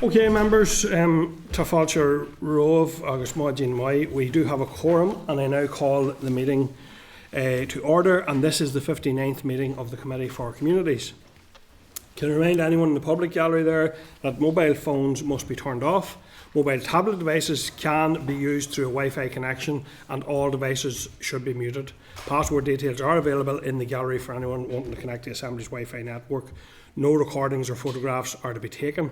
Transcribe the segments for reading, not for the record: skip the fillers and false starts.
Okay, members, to fáilte romh agus maidin mai, we do have a quorum, and I now call the meeting to order, and this is the 59th meeting of the Committee for Communities. Can I remind anyone in the public gallery there that mobile phones must be turned off. Mobile tablet devices can be used through a Wi-Fi connection, and all devices should be muted. Password details are available in the gallery for anyone wanting to connect the Assembly's Wi-Fi network. No recordings or photographs are to be taken.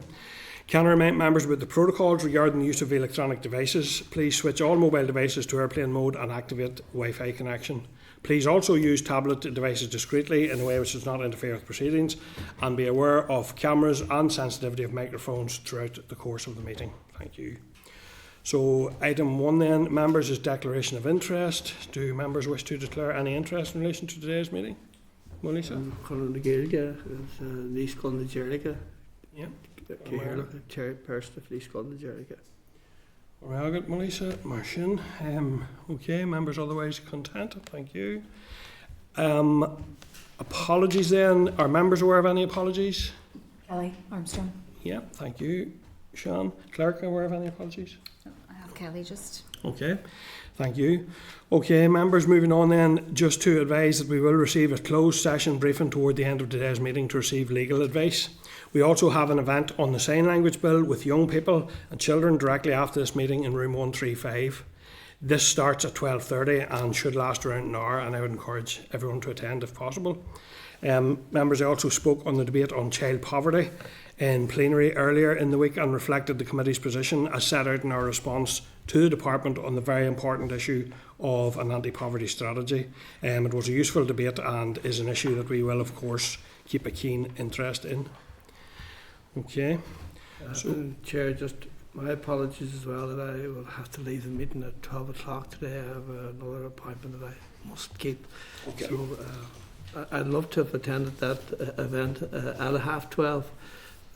Can I remind members about the protocols regarding the use of electronic devices? Please switch all mobile devices to airplane mode and activate Wi-Fi connection. Please also use tablet devices discreetly in a way which does not interfere with proceedings, and be aware of cameras and sensitivity of microphones throughout the course of the meeting. Thank you. So item 1 then, members, is declaration of interest. Do members wish to declare any interest in relation to today's meeting? Melissa? Conradh Gaeilge is Gaelscolaíochta. Yeah. Comhairle, chairperson of Gaelscolaíochta. Well, good, Melissa. Martin. Okay, members otherwise content. Thank you. Apologies then. Are members aware of any apologies? Kelly Armstrong. Yeah, thank you. Sean, clerk, aware of any apologies? No, I have Kelly just. Okay, thank you. Okay, members, moving on then, just to advise that we will receive a closed session briefing toward the end of today's meeting to receive legal advice. We also have an event on the Sign Language Bill with young people and children directly after this meeting in room 135. This starts at 12:30 and should last around an hour, and I would encourage everyone to attend if possible. Members, I also spoke on the debate on child poverty in plenary earlier in the week and reflected the committee's position as set out in our response to the Department on the very important issue of an anti-poverty strategy. It was a useful debate and is an issue that we will, of course, keep a keen interest in. Okay. So, Chair, just my apologies as well that I will have to leave the meeting at 12 o'clock today. I have another appointment that I must keep. okay. So I'd love to have attended that event at 12:30,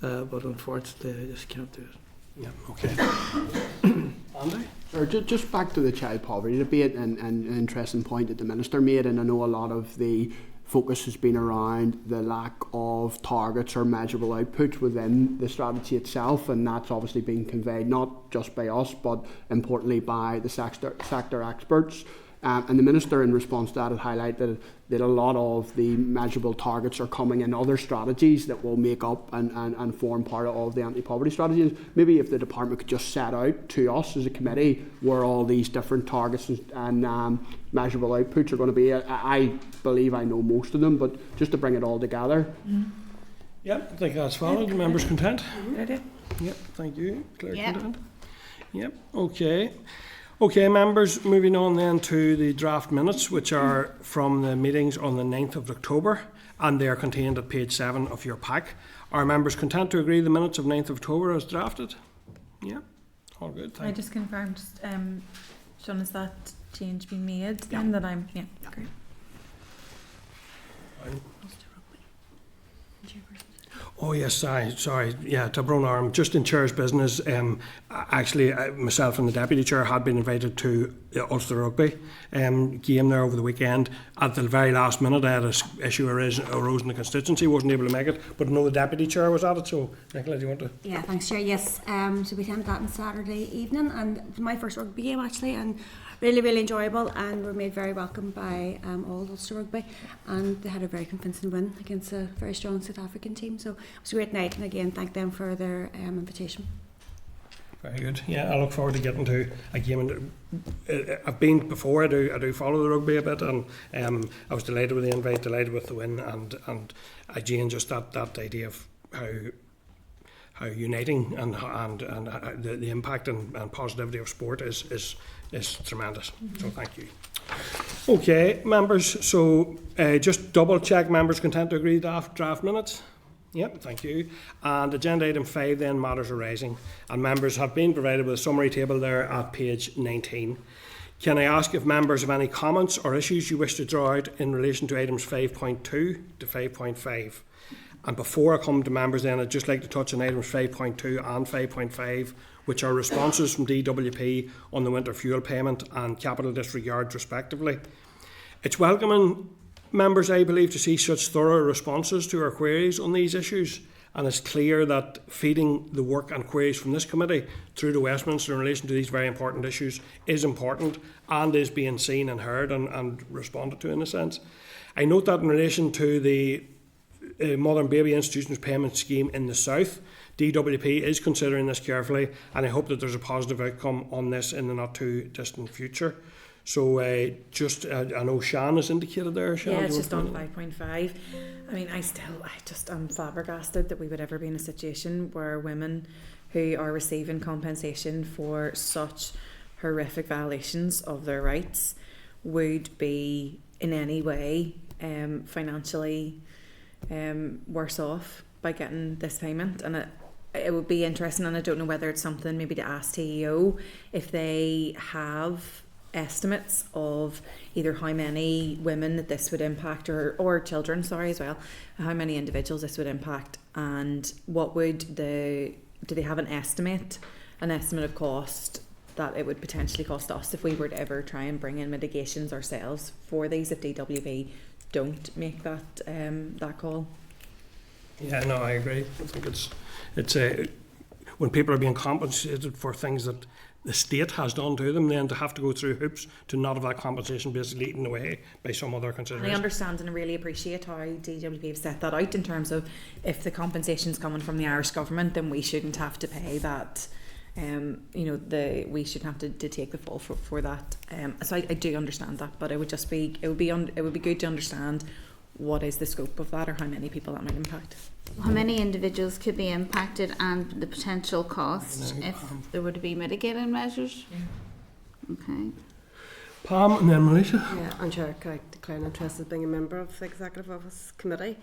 but unfortunately I just can't do it. Yeah, okay. Andy? Sure, just back to the child poverty debate, and an interesting point that the Minister made, and I know a lot of the focus has been around the lack of targets or measurable output within the strategy itself, and that's obviously been conveyed not just by us but importantly by the sector experts. And the Minister, in response to that, had highlighted that a lot of the measurable targets are coming in other strategies that will make up and form part of the anti-poverty strategies. Maybe if the Department could just set out to us as a committee where all these different targets and measurable outputs are going to be. I believe I know most of them, but just to bring it all together. Mm-hmm. Yep, I think that's valid. The members content? Ready? Yep, thank you. Claire, Yep. content? Yep, okay. Okay, members, moving on then to the draft minutes, which are from the meetings on the 9th of October, and they are contained at page 7 of your pack. Are members content to agree the minutes of 9th of October as drafted? Yeah, all good. I just confirmed, Sean, has that change been made then that I'm, yeah, great. Oh yes, sorry. Yeah, to Brone Arm, just in Chair's business, actually myself and the Deputy Chair had been invited to the Ulster Rugby game there over the weekend. At the very last minute I had an issue arose in the constituency, wasn't able to make it, but I know the Deputy Chair was at it, so Nicola, do you want to? Yeah, thanks Chair. Yes, so we attended that on Saturday evening, and my first rugby game actually, and really enjoyable, and were made very welcome by all Ulster Rugby, and they had a very convincing win against a very strong South African team, so it was a great night, and again thank them for their invitation. Very good. Yeah, I look forward to getting to a game. And I've been before. I do follow the rugby a bit, and I was delighted with the invite, delighted with the win, and again just that idea of how uniting and the impact and positivity of sport is tremendous. Mm-hmm. So thank you. Okay, members. So just double check members content to agree draft minutes. Yep, thank you. And agenda item 5 then, matters arising, and members have been provided with a summary table there at page 19. Can I ask if members have any comments or issues you wish to draw out in relation to items 5.2 to 5.5? And before I come to members then, I'd just like to touch on items 5.2 and 5.5, which are responses from DWP on the winter fuel payment and capital disregard respectively. It's welcoming, members, I believe, to see such thorough responses to our queries on these issues, and it's clear that feeding the work and queries from this committee through to Westminster in relation to these very important issues is important and is being seen and heard and responded to in a sense. I note that in relation to the Mother and Baby Institutions Payment Scheme in the South, DWP is considering this carefully, and I hope that there's a positive outcome on this in the not too distant future. So I know Shan has indicated there. Shan, yeah, it's just on 5.5. I mean, I'm flabbergasted that we would ever be in a situation where women who are receiving compensation for such horrific violations of their rights would be in any way financially worse off by getting this payment. And it would be interesting, and I don't know whether it's something maybe to ask TEO if they have estimates of either how many women that this would impact or children, as well, how many individuals this would impact, and what would do they have an estimate of cost that it would potentially cost us if we were to ever try and bring in mitigations ourselves for these if DWP don't make that call. Yeah, no, I agree. I think it's when people are being compensated for things that the state has done to them, then to have to go through hoops to not have that compensation basically eaten away by some other consideration. And I understand and I really appreciate how DWP have set that out in terms of if the compensation's coming from the Irish government, then we shouldn't have to pay that. We shouldn't have to take the fall for that. So I do understand that, but it would be good to understand what is the scope of that or how many people that might impact. How many individuals could be impacted and the potential cost if there were to be mitigating measures? Yeah. Okay. Pam and then Marisha. Yeah, I'm Chair. I declare an interest as being a member of the Executive Office Committee.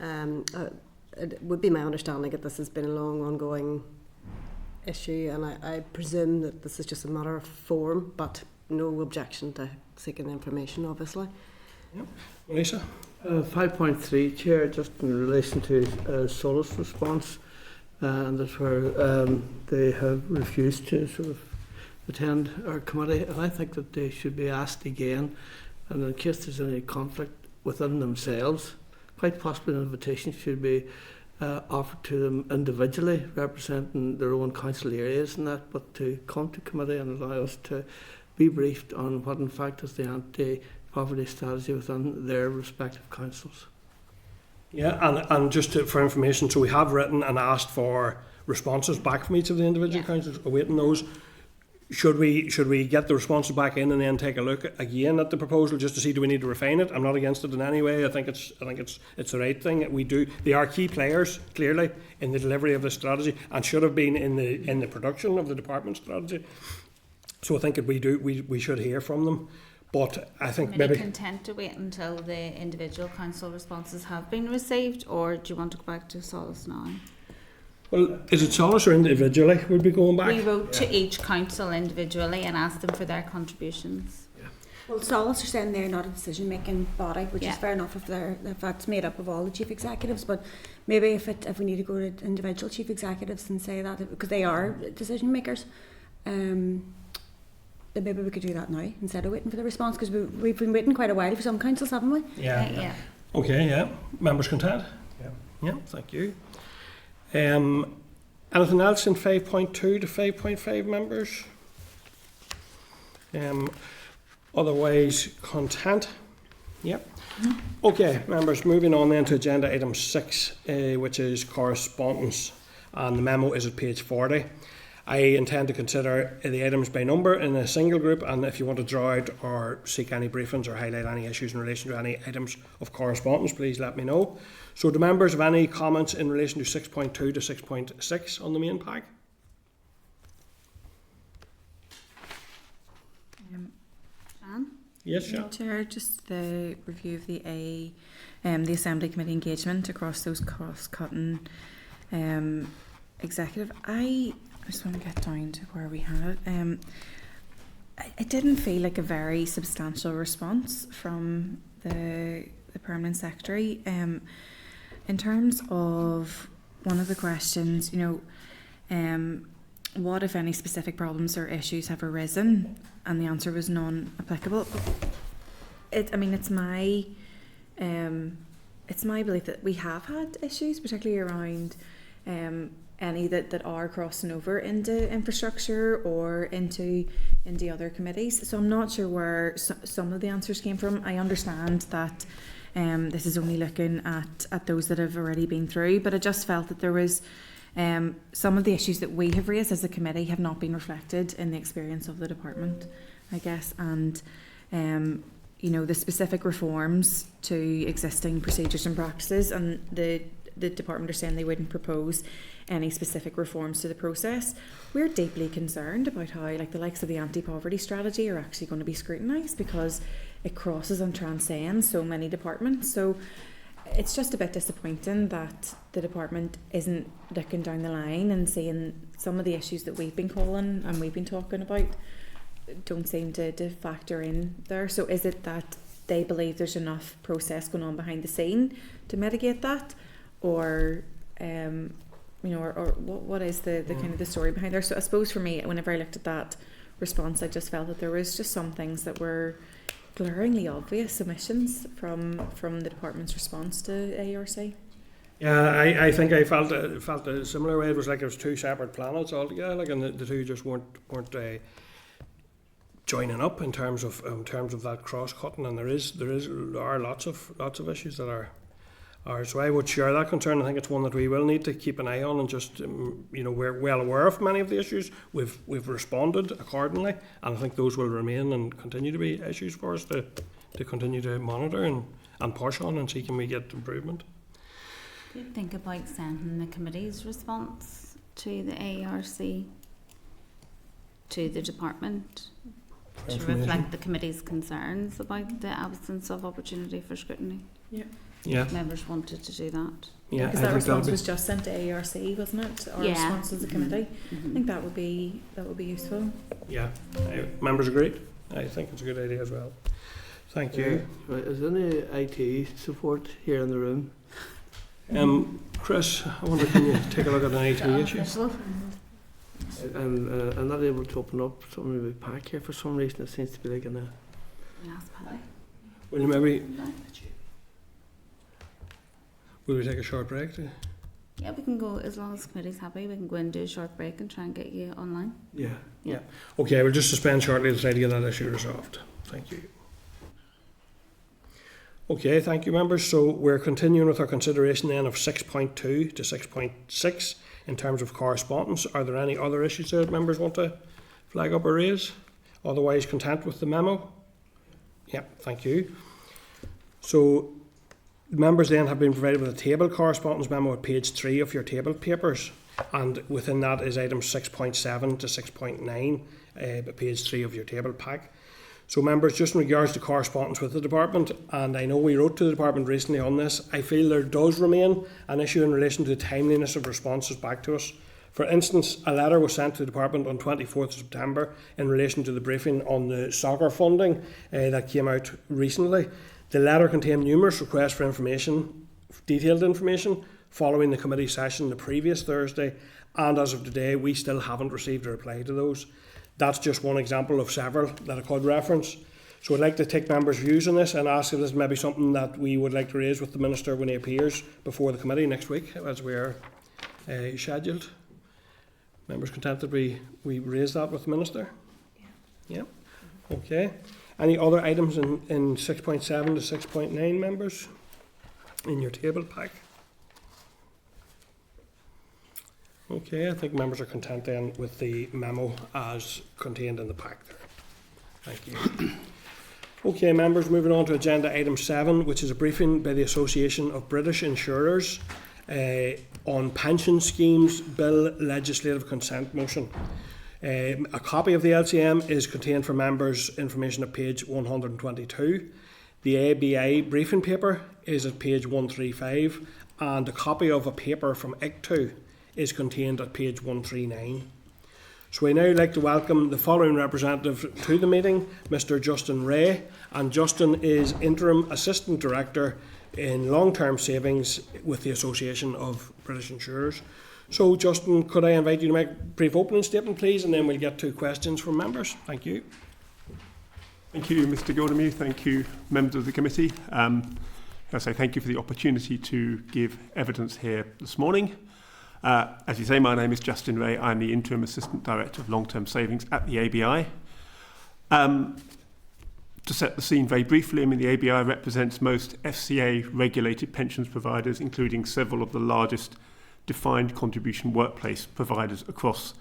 It would be my understanding that this has been a long ongoing issue, and I presume that this is just a matter of form, but no objection to seeking information, obviously. Yeah. Marisha? 5.3, Chair, just in relation to Solus response, and that's where they have refused to sort of attend our committee, and I think that they should be asked again, and in case there's any conflict within themselves, quite possibly an invitation should be offered to them individually, representing their own council areas and that, but to come to committee and allow us to be briefed on what in fact is the anti-poverty strategy within their respective councils. Yeah, and just for information, so we have written and asked for responses back from each of the individual councils, awaiting those. Should we get the responses back in and then take a look again at the proposal just to see do we need to refine it? I'm not against it in any way. I think it's the right thing. We do. They are key players clearly in the delivery of this strategy and should have been in the production of the department strategy. So I think that we should hear from them. But I think maybe content to wait until the individual council responses have been received, or do you want to go back to Solus now? Well, is it Solus or individually would be going back? We wrote to each council individually and asked them for their contributions. Yeah. Well, Solus are saying they're not a decision-making body, which is fair enough if that's made up of all the chief executives. But maybe if we need to go to individual chief executives and say that because they are decision makers, then maybe we could do that now instead of waiting for the response, because we've been waiting quite a while for some councils, haven't we? Yeah. Okay. Yeah. Members content. Yeah. Yeah. Thank you. Anything else in 5.2 to 5.5, members? Otherwise, content. Yep. Okay, members, moving on then to agenda item 6, which is correspondence, and the memo is at page 40. I intend to consider the items by number in a single group, and if you want to draw out or seek any briefings or highlight any issues in relation to any items of correspondence, please let me know. So do members have any comments in relation to 6.2 to 6.6 on the main pack? Yes, Sean? Chair, just the review of the Assembly Committee engagement across those cross-cutting executive. I just want to get down to where we had it. It didn't feel like a very substantial response from the Permanent Secretary. In terms of one of the questions, what if any specific problems or issues have arisen? And the answer was non-applicable. It's my belief that we have had issues, particularly around any that are crossing over into infrastructure or into other committees. So I'm not sure where some of the answers came from. I understand that this is only looking at those that have already been through, but I just felt that there was some of the issues that we have raised as a committee have not been reflected in the experience of the department, I guess, and the specific reforms to existing procedures and practices, and the department are saying they wouldn't propose any specific reforms to the process. We're deeply concerned about how the likes of the anti-poverty strategy are actually going to be scrutinised, because it crosses and transcends so many departments. So it's just a bit disappointing that the department isn't looking down the line and seeing some of the issues that we've been calling and we've been talking about don't seem to factor in there. So is it that they believe there's enough process going on behind the scene to mitigate that, or or what is the kind of the story behind there? So I suppose for me, whenever I looked at that response, I just felt that there was just some things that were glaringly obvious omissions from the department's response to ARC. Yeah, I think I felt a similar way. It was like it was two separate planets altogether, and the two just weren't joining up in terms of that cross cutting, and there are lots of issues that are. So I would share that concern. I think it's one that we will need to keep an eye on, and just we're well aware of many of the issues. We've responded accordingly, and I think those will remain and continue to be issues for us to continue to monitor and push on and see can we get improvement. Do you think about sending the committee's response to the ARC to the department to reflect the committee's concerns about the absence of opportunity for scrutiny? Yeah. Members wanted to do that. Yeah, because that response was just sent to ARC, wasn't it? Our response as a committee. Mm-hmm. I think that would be useful. Yeah, members agreed. I think it's a good idea as well. Thank you. Right, is there any IT support here in the room? Chris, I wonder, can you take a look at an IT issue? I'm not able to open up something with pack here for some reason. It seems to be like in a. Yes, Paddy. Will you maybe? Will we take a short break? Yeah, we can go, as long as the committee's happy, we can go and do a short break and try and get you online. Yeah. Okay, we'll just suspend shortly to try to get that issue resolved. Thank you. Okay, thank you, members. So we're continuing with our consideration then of 6.2 to 6.6 in terms of correspondence. Are there any other issues that members want to flag up or raise? Otherwise, content with the memo? Yeah, thank you. So members then have been provided with a table correspondence memo at page 3 of your table papers, and within that is items 6.7 to 6.9 at page 3 of your table pack. So members, just in regards to correspondence with the department, and I know we wrote to the department recently on this, I feel there does remain an issue in relation to the timeliness of responses back to us. For instance, a letter was sent to the department on 24th September in relation to the briefing on the soccer funding that came out recently. The letter contained numerous requests for information, detailed information, following the committee session the previous Thursday, and as of today we still haven't received a reply to those. That's just one example of several that I could reference. So I'd like to take members' views on this and ask if this may be something that we would like to raise with the Minister when he appears before the committee next week, as we are scheduled. Members content that we raise that with the Minister? Yeah. Okay. Any other items in 6.7 to 6.9, members, in your table pack? Okay, I think members are content then with the memo as contained in the pack there. Thank you. Okay, members, moving on to agenda item 7, which is a briefing by the Association of British Insurers on Pension Schemes Bill Legislative Consent Motion. A copy of the LCM is contained for members' information at page 122. The ABI briefing paper is at page 135, and a copy of a paper from ICTU is contained at page 139. So we now like to welcome the following representative to the meeting, Mr. Justin Wray, and Justin is Interim Assistant Director in Long-Term Savings with the Association of British Insurers. So Justin, could I invite you to make a brief opening statement, please, and then we'll get to questions from members. Thank you. Thank you, Mr. Godemy. Thank you, members of the committee. I say thank you for the opportunity to give evidence here this morning. As you say, my name is Justin Wray. I'm the Interim Assistant Director of Long-Term Savings at the ABI. To set the scene very briefly, the ABI represents most FCA-regulated pensions providers, including several of the largest defined contribution workplace providers across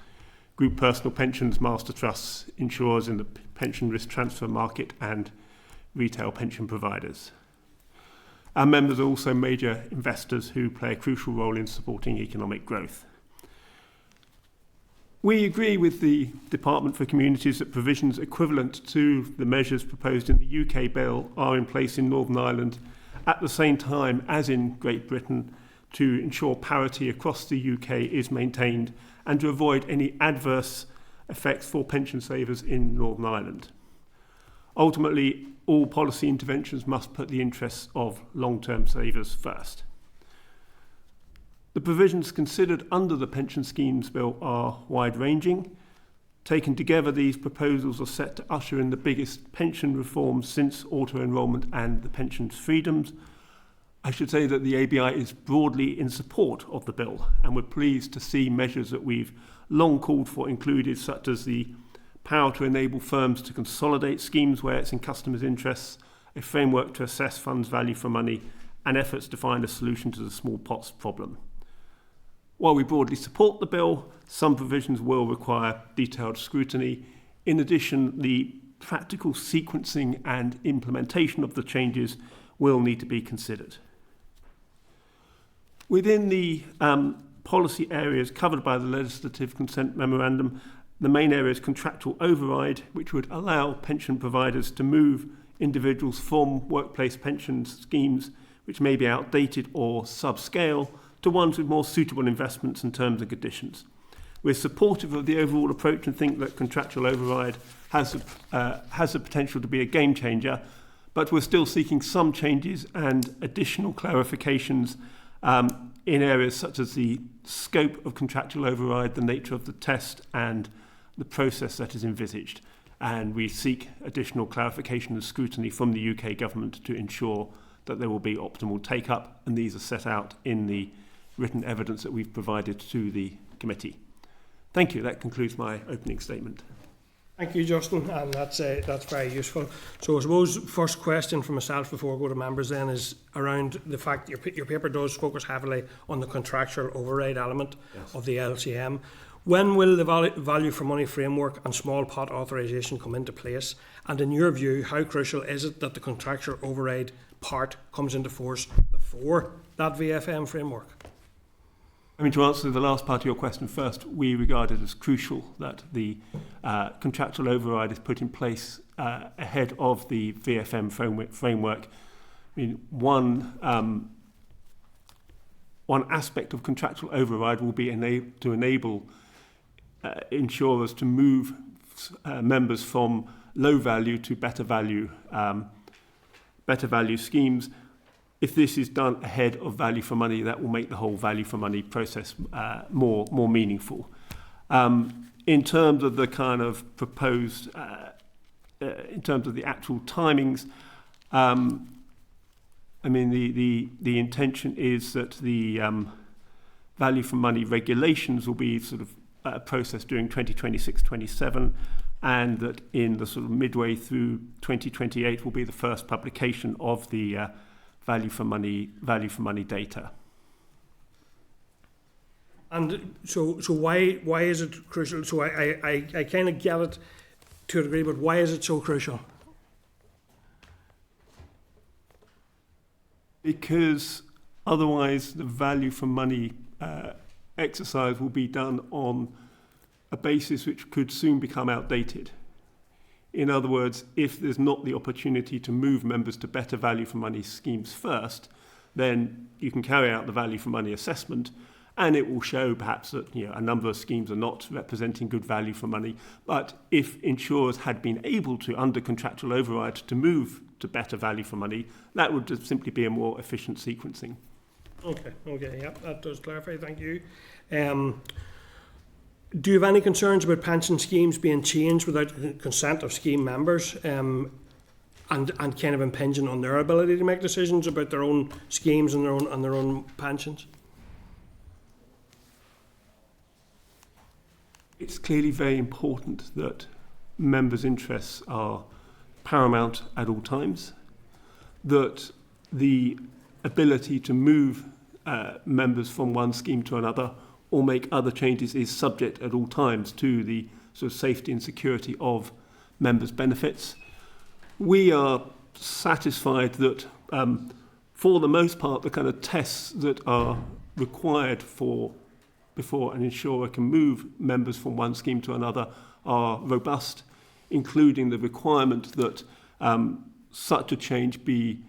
group personal pensions, master trusts, insurers in the pension risk transfer market, and retail pension providers. Our members are also major investors who play a crucial role in supporting economic growth. We agree with the Department for Communities that provisions equivalent to the measures proposed in the UK bill are in place in Northern Ireland at the same time as in Great Britain to ensure parity across the UK is maintained and to avoid any adverse effects for pension savers in Northern Ireland. Ultimately, all policy interventions must put the interests of long-term savers first. The provisions considered under the Pension Schemes Bill are wide-ranging. Taken together, these proposals are set to usher in the biggest pension reforms since auto-enrolment and the pensions freedoms. I should say that the ABI is broadly in support of the bill, and we're pleased to see measures that we've long called for included, such as the power to enable firms to consolidate schemes where it's in customers' interests, a framework to assess funds value for money, and efforts to find a solution to the small pots problem. While we broadly support the bill, some provisions will require detailed scrutiny. In addition, the practical sequencing and implementation of the changes will need to be considered. Within the policy areas covered by the legislative consent memorandum, the main area is contractual override, which would allow pension providers to move individuals from workplace pension schemes which may be outdated or subscale to ones with more suitable investments and terms and conditions. We're supportive of the overall approach and think that contractual override has the potential to be a game changer, but we're still seeking some changes and additional clarifications in areas such as the scope of contractual override, the nature of the test, and the process that is envisaged. And we seek additional clarification and scrutiny from the UK government to ensure that there will be optimal take-up, and these are set out in the written evidence that we've provided to the committee. Thank you. That concludes my opening statement. Thank you, Justin, and that's very useful. So I suppose first question for myself before I go to members then is around the fact your paper does focus heavily on the contractual override element of the LCM. When will the value for money framework and small pot authorisation come into place? And in your view, how crucial is it that the contractual override part comes into force before that VFM framework? To answer the last part of your question first, we regard it as crucial that the contractual override is put in place ahead of the VFM framework. One aspect of contractual override will be to enable insurers to move members from low value to better value schemes. If this is done ahead of value for money, that will make the whole value for money process more meaningful. In terms of the kind of proposed, in terms of the actual timings, the intention is that the value for money regulations will be sort of processed during 2026-27, and that in the sort of midway through 2028 will be the first publication of the value for money data. And so why is it crucial? So I kind of get it to a degree, but why is it so crucial? Because otherwise the value for money exercise will be done on a basis which could soon become outdated. In other words, if there's not the opportunity to move members to better value for money schemes first, then you can carry out the value for money assessment, and it will show perhaps that a number of schemes are not representing good value for money. But if insurers had been able to, under contractual override, to move to better value for money, that would just simply be a more efficient sequencing. Okay, yeah, that does clarify. Thank you. Do you have any concerns about pension schemes being changed without consent of scheme members and kind of impinging on their ability to make decisions about their own schemes and their own pensions? it's clearly very important that members' interests are paramount at all times, that the ability to move members from one scheme to another or make other changes is subject at all times to the sort of safety and security of members' benefits. We are satisfied that for the most part the kind of tests that are required before an insurer can move members from one scheme to another are robust, including the requirement that such a change be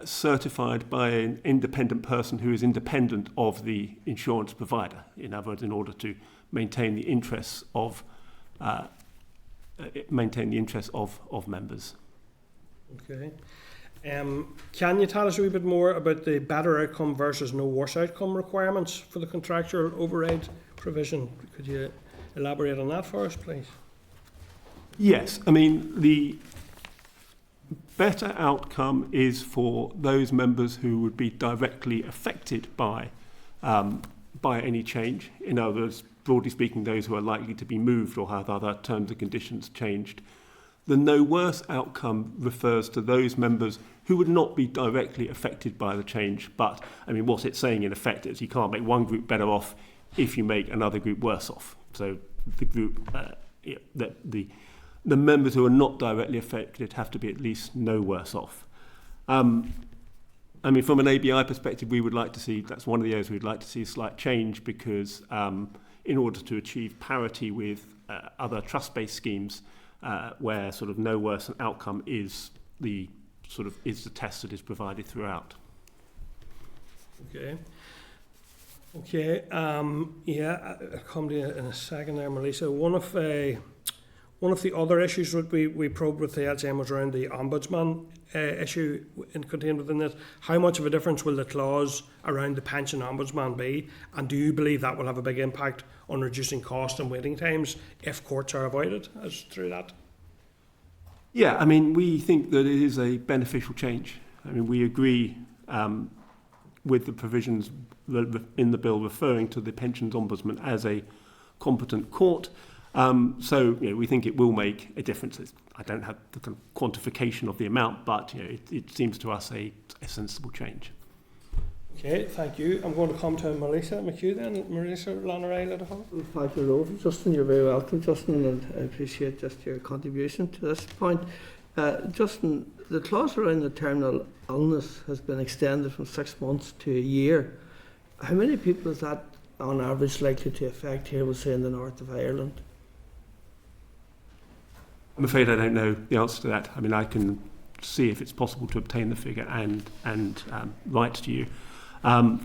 certified by an independent person who is independent of the insurance provider. In other words, in order to maintain the interests of members. Okay. Can you tell us a wee bit more about the better outcome versus no worse outcome requirements for the contractual override provision? Could you elaborate on that for us, please? Yes, I mean, the better outcome is for those members who would be directly affected by any change. In other words, broadly speaking, those who are likely to be moved or have other terms and conditions changed. The no worse outcome refers to those members who would not be directly affected by the change. But, I mean, what it's saying in effect is you can't make one group better off if you make another group worse off. So the group, the members who are not directly affected have to be at least no worse off. I mean, from an ABI perspective, we would like to see, that's one of the areas we'd like to see a slight change, because in order to achieve parity with other trust-based schemes, where sort of no worse an outcome is the test that is provided throughout. Okay. Okay. I'll come to you in a second there, Melissa. One of the other issues that we probed with the LCM was around the ombudsman issue contained within this. How much of a difference will the clause around the pension ombudsman be? And do you believe that will have a big impact on reducing cost and waiting times if courts are avoided as through that? Yeah, I mean, we think that it is a beneficial change. I mean, we agree with the provisions in the bill referring to the pensions ombudsman as a competent court. So we think it will make a difference. I don't have the kind of quantification of the amount, but it seems to us a sensible change. Okay, thank you. I'm going to come to Melissa McHugh then. Melissa Flannagáin. Thank you, Rover. Justin, you're very welcome, Justin, and I appreciate just your contribution to this point. Justin, the clause around the terminal illness has been extended from 6 months to a year. How many people is that on average likely to affect here, we'll say, in the north of Ireland? I'm afraid I don't know the answer to that. I mean, I can see if it's possible to obtain the figure and write to you. I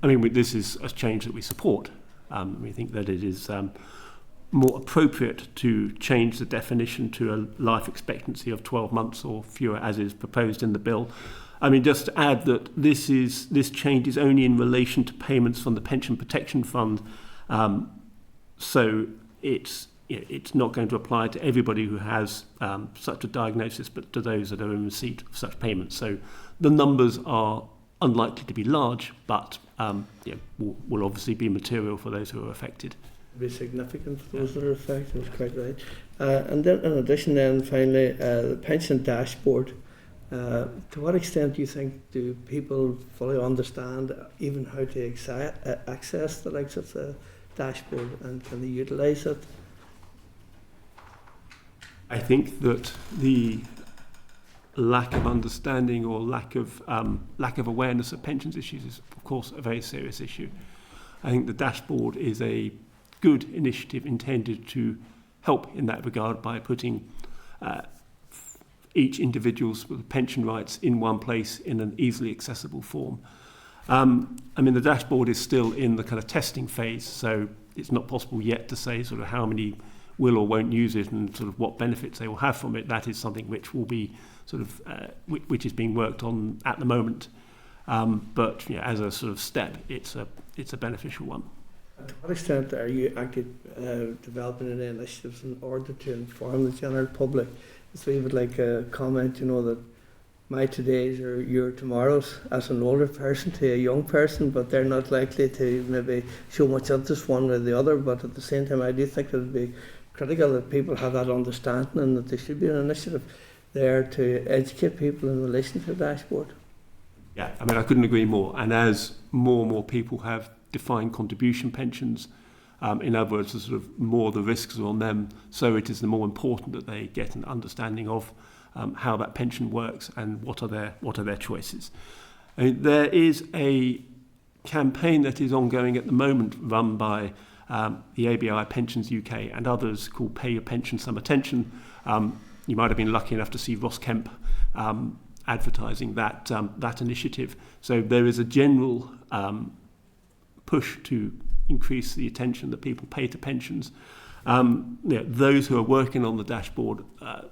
mean, this is a change that we support. We think that it is more appropriate to change the definition to a life expectancy of 12 months or fewer, as is proposed in the bill. I mean, just to add that this change is only in relation to payments from the Pension Protection Fund, so it's not going to apply to everybody who has such a diagnosis, but to those that are in receipt of such payments. So the numbers are unlikely to be large, but will obviously be material for those who are affected. Be significant for those that are affected, that's quite right. And then in addition then, finally, the pension dashboard. To what extent do you think do people fully understand even how to access the likes of the dashboard, and can they utilise it? I think that the lack of understanding or lack of awareness of pensions issues is, of course, a very serious issue. I think the dashboard is a good initiative intended to help in that regard by putting each individual's pension rights in one place in an easily accessible form. I mean, the dashboard is still in the kind of testing phase, so it's not possible yet to say sort of how many will or won't use it and sort of what benefits they will have from it. That is something which will be sort of which is being worked on at the moment. But as a sort of step, it's a beneficial one. To what extent are you actually developing any initiatives in order to inform the general public? So we would like a comment, that my todays are your tomorrows as an older person to a young person, but they're not likely to maybe show much interest one way or the other. But at the same time, I do think it would be critical that people have that understanding and that there should be an initiative there to educate people in relation to the dashboard. Yeah, I mean, I couldn't agree more. And as more and more people have defined contribution pensions, in other words, the sort of more the risks are on them, so it is the more important that they get an understanding of how that pension works and what are their choices. I mean, there is a campaign that is ongoing at the moment run by the ABI Pensions UK and others called Pay Your Pension Some Attention. You might have been lucky enough to see Ross Kemp advertising that initiative. So there is a general push to increase the attention that people pay to pensions. Those who are working on the dashboard,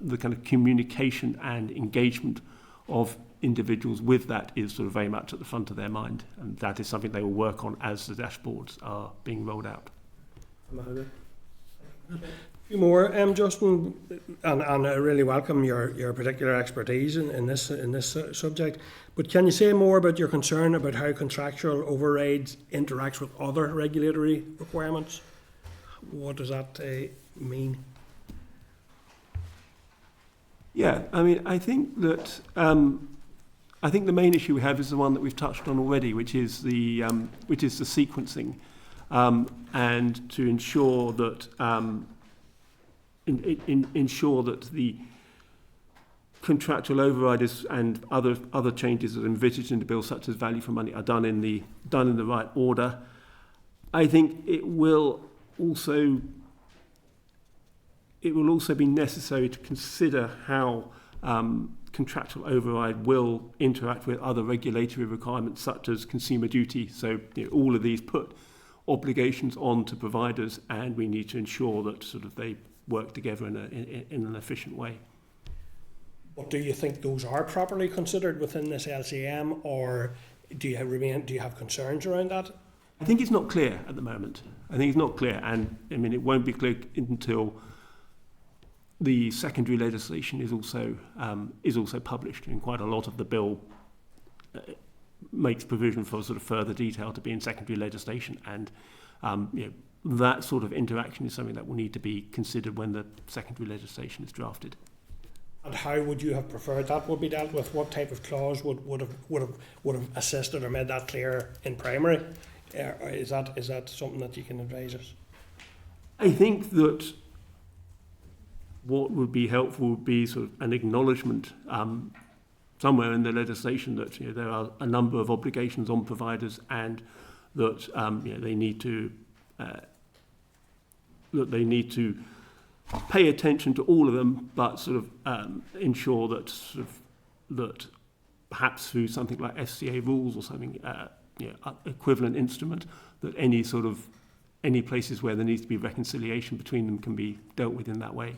the kind of communication and engagement of individuals with that is sort of very much at the front of their mind, and that is something they will work on as the dashboards are being rolled out. A few more, Justin, and I really welcome your particular expertise in this subject. But can you say more about your concern about how contractual overrides interacts with other regulatory requirements? What does that mean? Yeah, I mean, I think that the main issue we have is the one that we've touched on already, which is the sequencing, and to ensure that ensure that the contractual override and other changes that are envisaged in the bill, such as value for money, are done in the right order. I think it will also be necessary to consider how contractual override will interact with other regulatory requirements, such as consumer duty. So all of these put obligations on to providers, and we need to ensure that sort of they work together in an efficient way. But do you think those are properly considered within this LCM, or do you have concerns around that? I think it's not clear at the moment. I think it's not clear, and I mean it won't be clear until the secondary legislation is also published, and quite a lot of the bill makes provision for sort of further detail to be in secondary legislation, and that sort of interaction is something that will need to be considered when the secondary legislation is drafted. And how would you have preferred that would be dealt with? What type of clause would have assisted or made that clear in primary? Is that something that you can advise us? I think that what would be helpful would be sort of an acknowledgement somewhere in the legislation that there are a number of obligations on providers, and that they need to pay attention to all of them, but sort of ensure that perhaps through something like FCA rules or something equivalent instrument, that any places where there needs to be reconciliation between them can be dealt with in that way.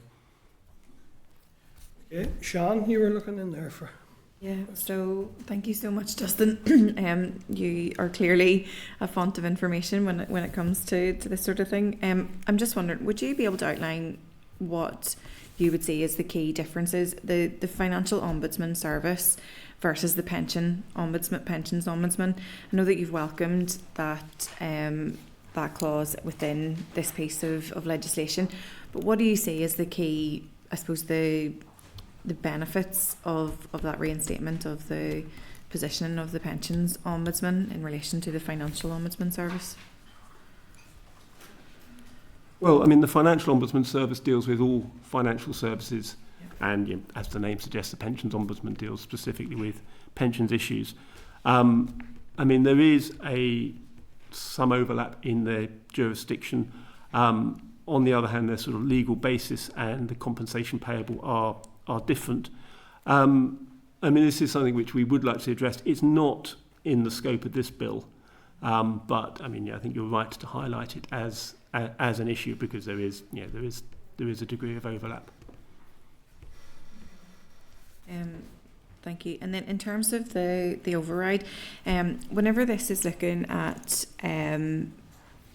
Okay, Sean, you were looking in there for. Yeah, so thank you so much, Justin. You are clearly a font of information when it comes to this sort of thing. I'm just wondering, would you be able to outline what you would say is the key differences, the financial ombudsman service versus the pensions ombudsman? I know that you've welcomed that clause within this piece of legislation, but what do you see as the key, I suppose, the benefits of that reinstatement of the position of the pensions ombudsman in relation to the financial ombudsman service? Well, I mean, the financial ombudsman service deals with all financial services, and as the name suggests, the pensions ombudsman deals specifically with pensions issues. I mean, there is some overlap in their jurisdiction. On the other hand, their sort of legal basis and the compensation payable are different. I mean, this is something which we would like to address. It's not in the scope of this bill, but I mean, I think you're right to highlight it as an issue, because there is a degree of overlap. Thank you. And then in terms of the override, whenever this is looking at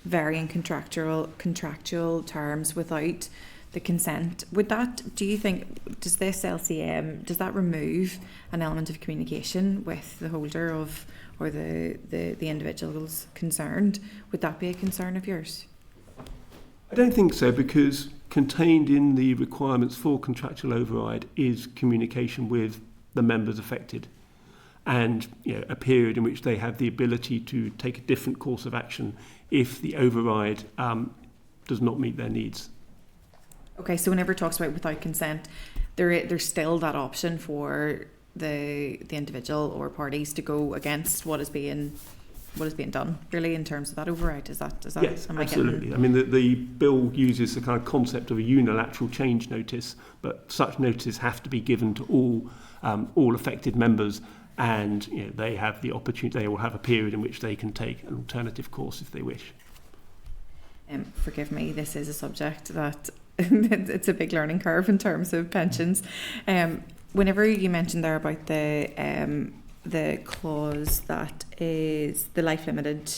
varying contractual terms without the consent. Do you think, does this LCM, does that remove an element of communication with the holder of, or the individuals concerned? Would that be a concern of yours? I don't think so, because contained in the requirements for contractual override is communication with the members affected, and a period in which they have the ability to take a different course of action if the override does not meet their needs. Okay, so whenever it talks about without consent, there's still that option for the individual or parties to go against what is being done, really, in terms of that override. Is that yes, absolutely. I mean, the bill uses the kind of concept of a unilateral change notice, but such notices have to be given to all affected members, and they have the opportunity. They will have a period in which they can take an alternative course if they wish. Forgive me, this is a subject that it's a big learning curve in terms of pensions. Whenever you mentioned there about the clause that is the life limited,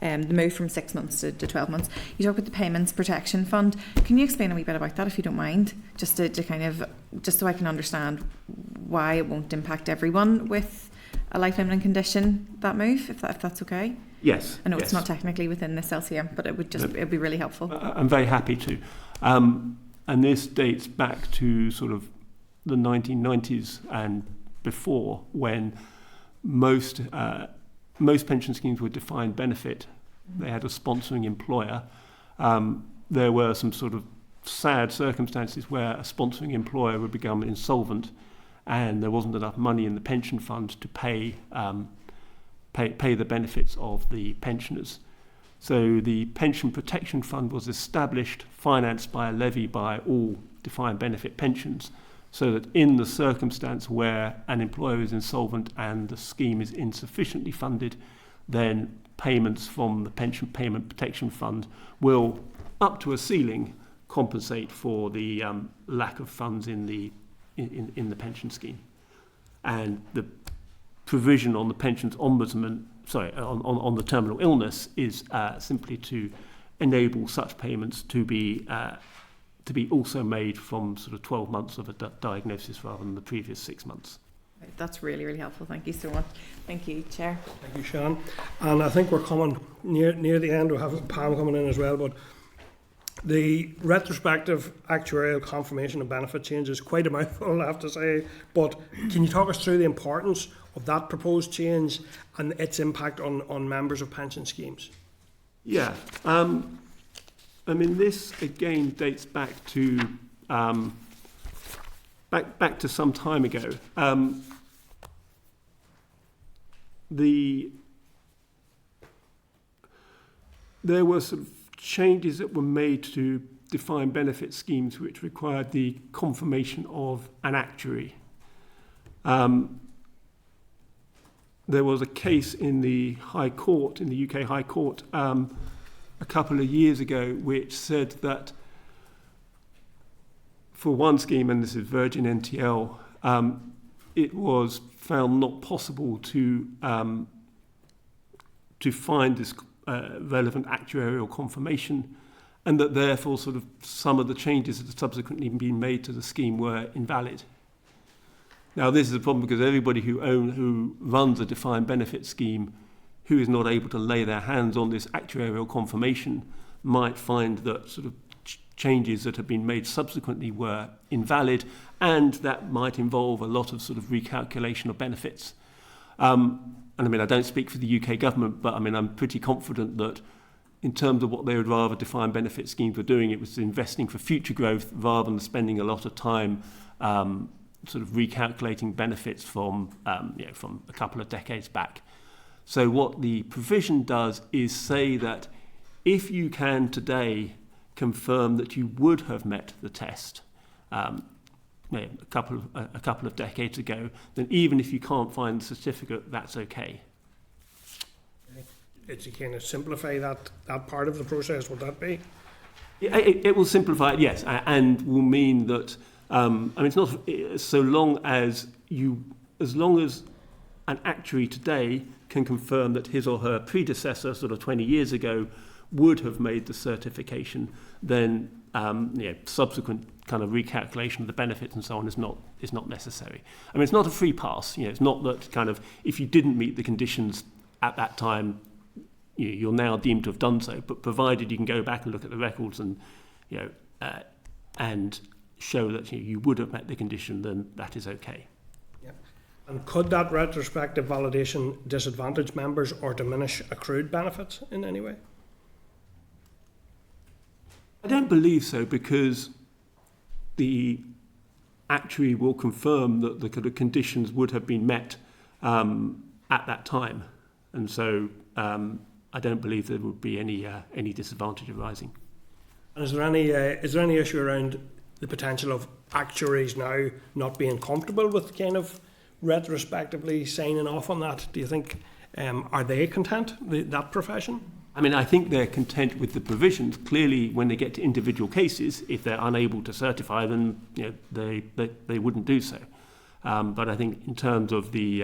the move from 6 months to 12 months, you talk about the Payments Protection Fund. Can you explain a wee bit about that, if you don't mind, just to kind of, just so I can understand why it won't impact everyone with a life limiting condition, that move, if that's okay? Yes. I know yes. It's not technically within this LCM, but it'd be really helpful. I'm very happy to. And this dates back to sort of the 1990s and before, when most pension schemes were defined benefit. They had a sponsoring employer. There were some sort of sad circumstances where a sponsoring employer would become insolvent, and there wasn't enough money in the pension fund to pay the benefits of the pensioners. So the Pension Protection Fund was established, financed by a levy by all defined benefit pensions, so that in the circumstance where an employer is insolvent and the scheme is insufficiently funded, then payments from the Pension Payment Protection Fund will, up to a ceiling, compensate for the lack of funds in the pension scheme. And the provision on the pensions ombudsman, on the terminal illness, is simply to enable such payments to be also made from sort of 12 months of a diagnosis rather than the previous 6 months. That's really, really helpful. Thank you so much. Thank you, Chair. Thank you, Sean. And I think we're coming near the end. We'll have Pam coming in as well, but the retrospective actuarial confirmation of benefit change is quite a mouthful, I have to say. But can you talk us through the importance of that proposed change and its impact on members of pension schemes? Yeah. I mean, this again dates back to back to some time ago. There were sort of changes that were made to defined benefit schemes which required the confirmation of an actuary. There was a case in the High Court, in the UK High Court, a couple of years ago, which said that for one scheme, and this is Virgin NTL, it was found not possible to find this relevant actuarial confirmation, and that therefore sort of some of the changes that have subsequently been made to the scheme were invalid. Now, this is a problem because everybody who runs a defined benefit scheme who is not able to lay their hands on this actuarial confirmation might find that sort of changes that have been made subsequently were invalid, and that might involve a lot of sort of recalculation of benefits. And I mean, I don't speak for the UK government, but I mean, I'm pretty confident that in terms of what they would rather defined benefit schemes were doing, it was investing for future growth rather than spending a lot of time sort of recalculating benefits from a couple of decades back. So what the provision does is say that if you can today confirm that you would have met the test a couple of decades ago, then even if you can't find the certificate, that's okay. It's to kind of simplify that part of the process, would that be? It will simplify it, yes, and will mean that I mean, it's not as long as an actuary today can confirm that his or her predecessor, sort of 20 years ago, would have made the certification, then subsequent kind of recalculation of the benefits and so on is not necessary. I mean, it's not a free pass. It's not that kind of if you didn't meet the conditions at that time, you're now deemed to have done so. But provided you can go back and look at the records and and show that you would have met the condition, then that is okay. Yeah. And could that retrospective validation disadvantage members or diminish accrued benefits in any way? I don't believe so, because the actuary will confirm that the kind of conditions would have been met at that time, and so I don't believe there would be any disadvantage arising. And is there any issue around the potential of actuaries now not being comfortable with kind of retrospectively signing off on that? Do you think are they content, that profession? I mean, I think they're content with the provisions. Clearly, when they get to individual cases, if they're unable to certify them, they wouldn't do so. But I think in terms of the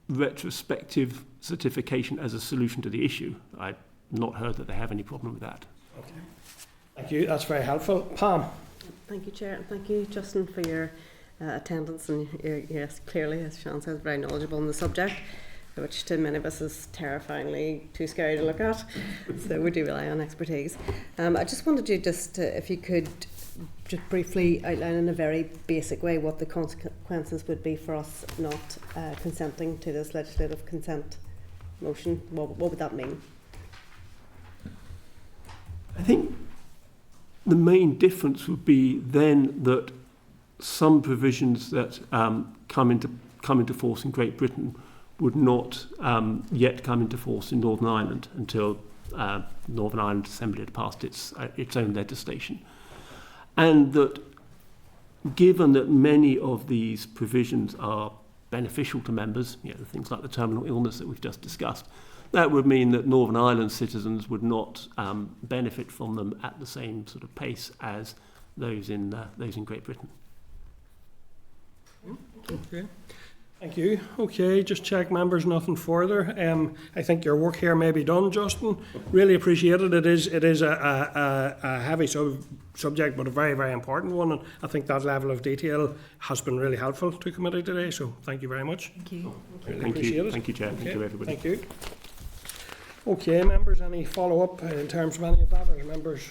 retrospective certification as a solution to the issue, I've not heard that they have any problem with that. Okay. Thank you. That's very helpful. Pam. Thank you, Chair, and thank you, Justin, for your attendance, and yes, clearly, as Sean says, very knowledgeable on the subject, which to many of us is terrifyingly too scary to look at, so we do rely on expertise. I just wanted you if you could just briefly outline in a very basic way what the consequences would be for us not consenting to this legislative consent motion. What would that mean? I think the main difference would be then that some provisions that come into force in Great Britain would not yet come into force in Northern Ireland until Northern Ireland Assembly had passed its own legislation. And that given that many of these provisions are beneficial to members, things like the terminal illness that we've just discussed, that would mean that Northern Ireland citizens would not benefit from them at the same sort of pace as those in Great Britain. Okay. Thank you. Okay, just check members, nothing further. I think your work here may be done, Justin. Really appreciate it. It is a heavy subject, but a very, very important one. And I think that level of detail has been really helpful to committee today. So thank you very much. Thank you. Really appreciate it. Thank you, Chair. Okay. Thank you, everybody. Thank you. Okay, members, any follow-up in terms of any of that? Are members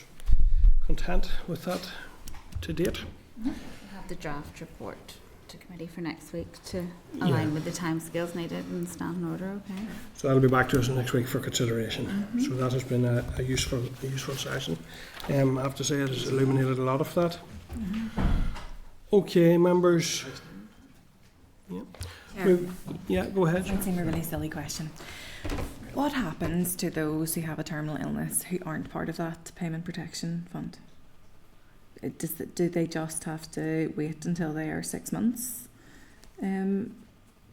content with that to date? We'll have the draft report to committee for next week to align with the timescales needed and standing order. Okay. So that'll be back to us next week for consideration. So that has been a useful session. I have to say it has illuminated a lot of that. Okay, members. Yeah, go ahead. It might seem a really silly question. What happens to those who have a terminal illness who aren't part of that payment protection fund? Do they just have to wait until they are 6 months to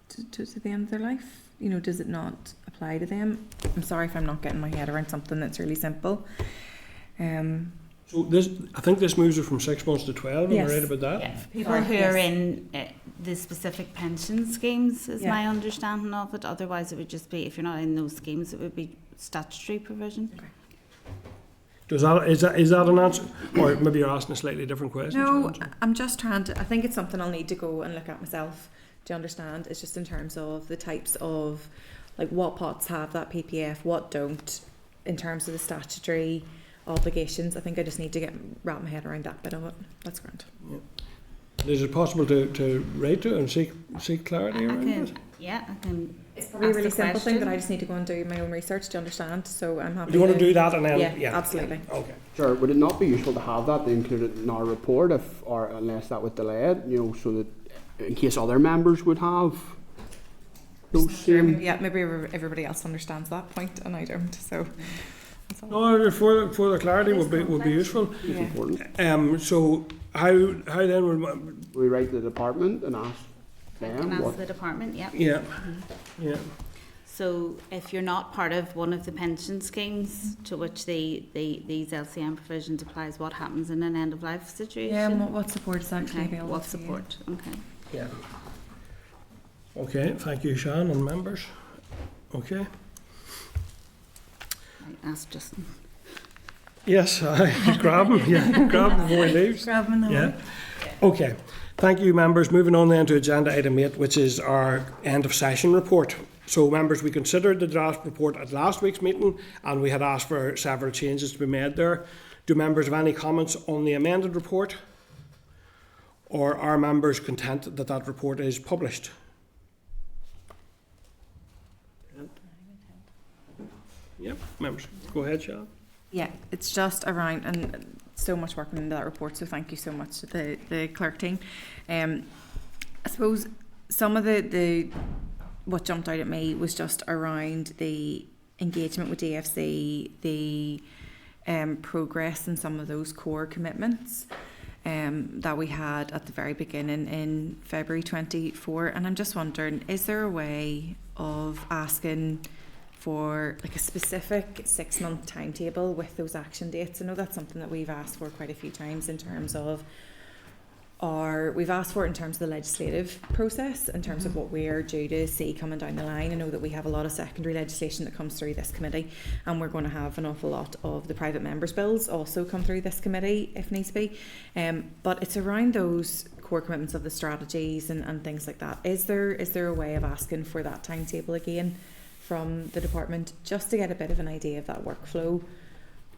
the end of their life? Does it not apply to them? I'm sorry if I'm not getting my head around something that's really simple. So I think this moves it from 6 months to 12. Am I right about that? Yeah. People who are in the specific pension schemes is my understanding of it. Otherwise, it would just be, if you're not in those schemes, it would be statutory provision. Okay. Is that an answer? Or maybe you're asking a slightly different question? No, I'm just trying to, I think it's something I'll need to go and look at myself to understand. It's just in terms of the types of, like, what pots have that PPF, what don't, in terms of the statutory obligations. I think I just need to wrap my head around that bit of it. That's grand. Yeah. Is it possible to write to it and seek clarity around it? Yeah, I can. It's probably a really simple thing that I just need to go and do my own research to understand. So I'm happy. Do you want to do that and then? Yeah, absolutely. Yeah. Okay. Sure. Would it not be useful to have that included in our report, unless that would delay it? So that in case other members would have those same. Yeah, maybe everybody else understands that point and I don't. So. No, further clarity would be useful. It's important. So how then would we write to the department and ask them? Ask the department. Yeah. Yeah. Yeah. So if you're not part of one of the pension schemes to which these LCM provisions applies, what happens in an end of life situation? Yeah. And what support is actually available? What support? Okay. Yeah. Okay. Thank you, Sean, and members. Okay. I asked Justin. Yes, grab him. Yeah, grab him before he leaves. Grab him now. Yeah. Okay. Thank you, members. Moving on then to agenda item 8, which is our end of session report. So, members, we considered the draft report at last week's meeting, and we had asked for several changes to be made there. Do members have any comments on the amended report? Or are members content that that report is published? Yep, members. Go ahead, Sharon. Yeah, it's just around, and so much work into that report, so thank you so much to the clerk team. I suppose some of the what jumped out at me was just around the engagement with DFC, the progress in some of those core commitments that we had at the very beginning in February 24. And I'm just wondering, is there a way of asking for like a specific 6-month timetable with those action dates? I know that's something that we've asked for quite a few times in terms of we've asked for it in terms of the legislative process, in terms of what we're due to see coming down the line. I know that we have a lot of secondary legislation that comes through this committee, and we're going to have an awful lot of the private members' bills also come through this committee if needs be. But it's around those core commitments of the strategies and things like that. Is there a way of asking for that timetable again from the department, just to get a bit of an idea of that workflow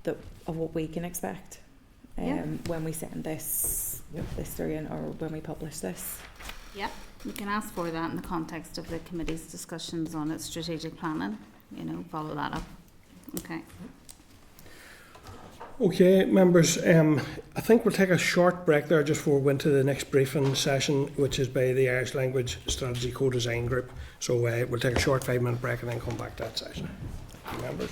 of what we can expect when we send this through or when we publish this? Yeah, we can ask for that in the context of the committee's discussions on its strategic planning. Follow that up. Okay. Okay, members, I think we'll take a short break there just before we go into the next briefing session, which is by the Irish Language Strategy Co-Design Group. So we'll take a short 5-minute break and then come back to that session. Thank you, members.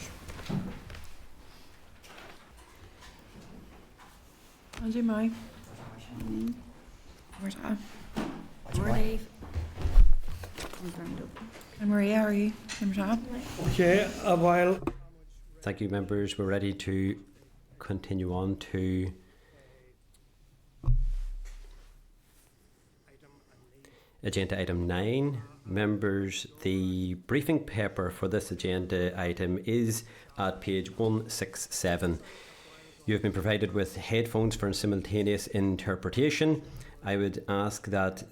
How's your mind? Where's that? Dave. And Maria, how are you? Okay, a while. Thank you, members. We're ready to continue on to agenda item 9. Members, the briefing paper for this agenda item is at page 167. You have been provided with headphones for simultaneous interpretation. I would ask that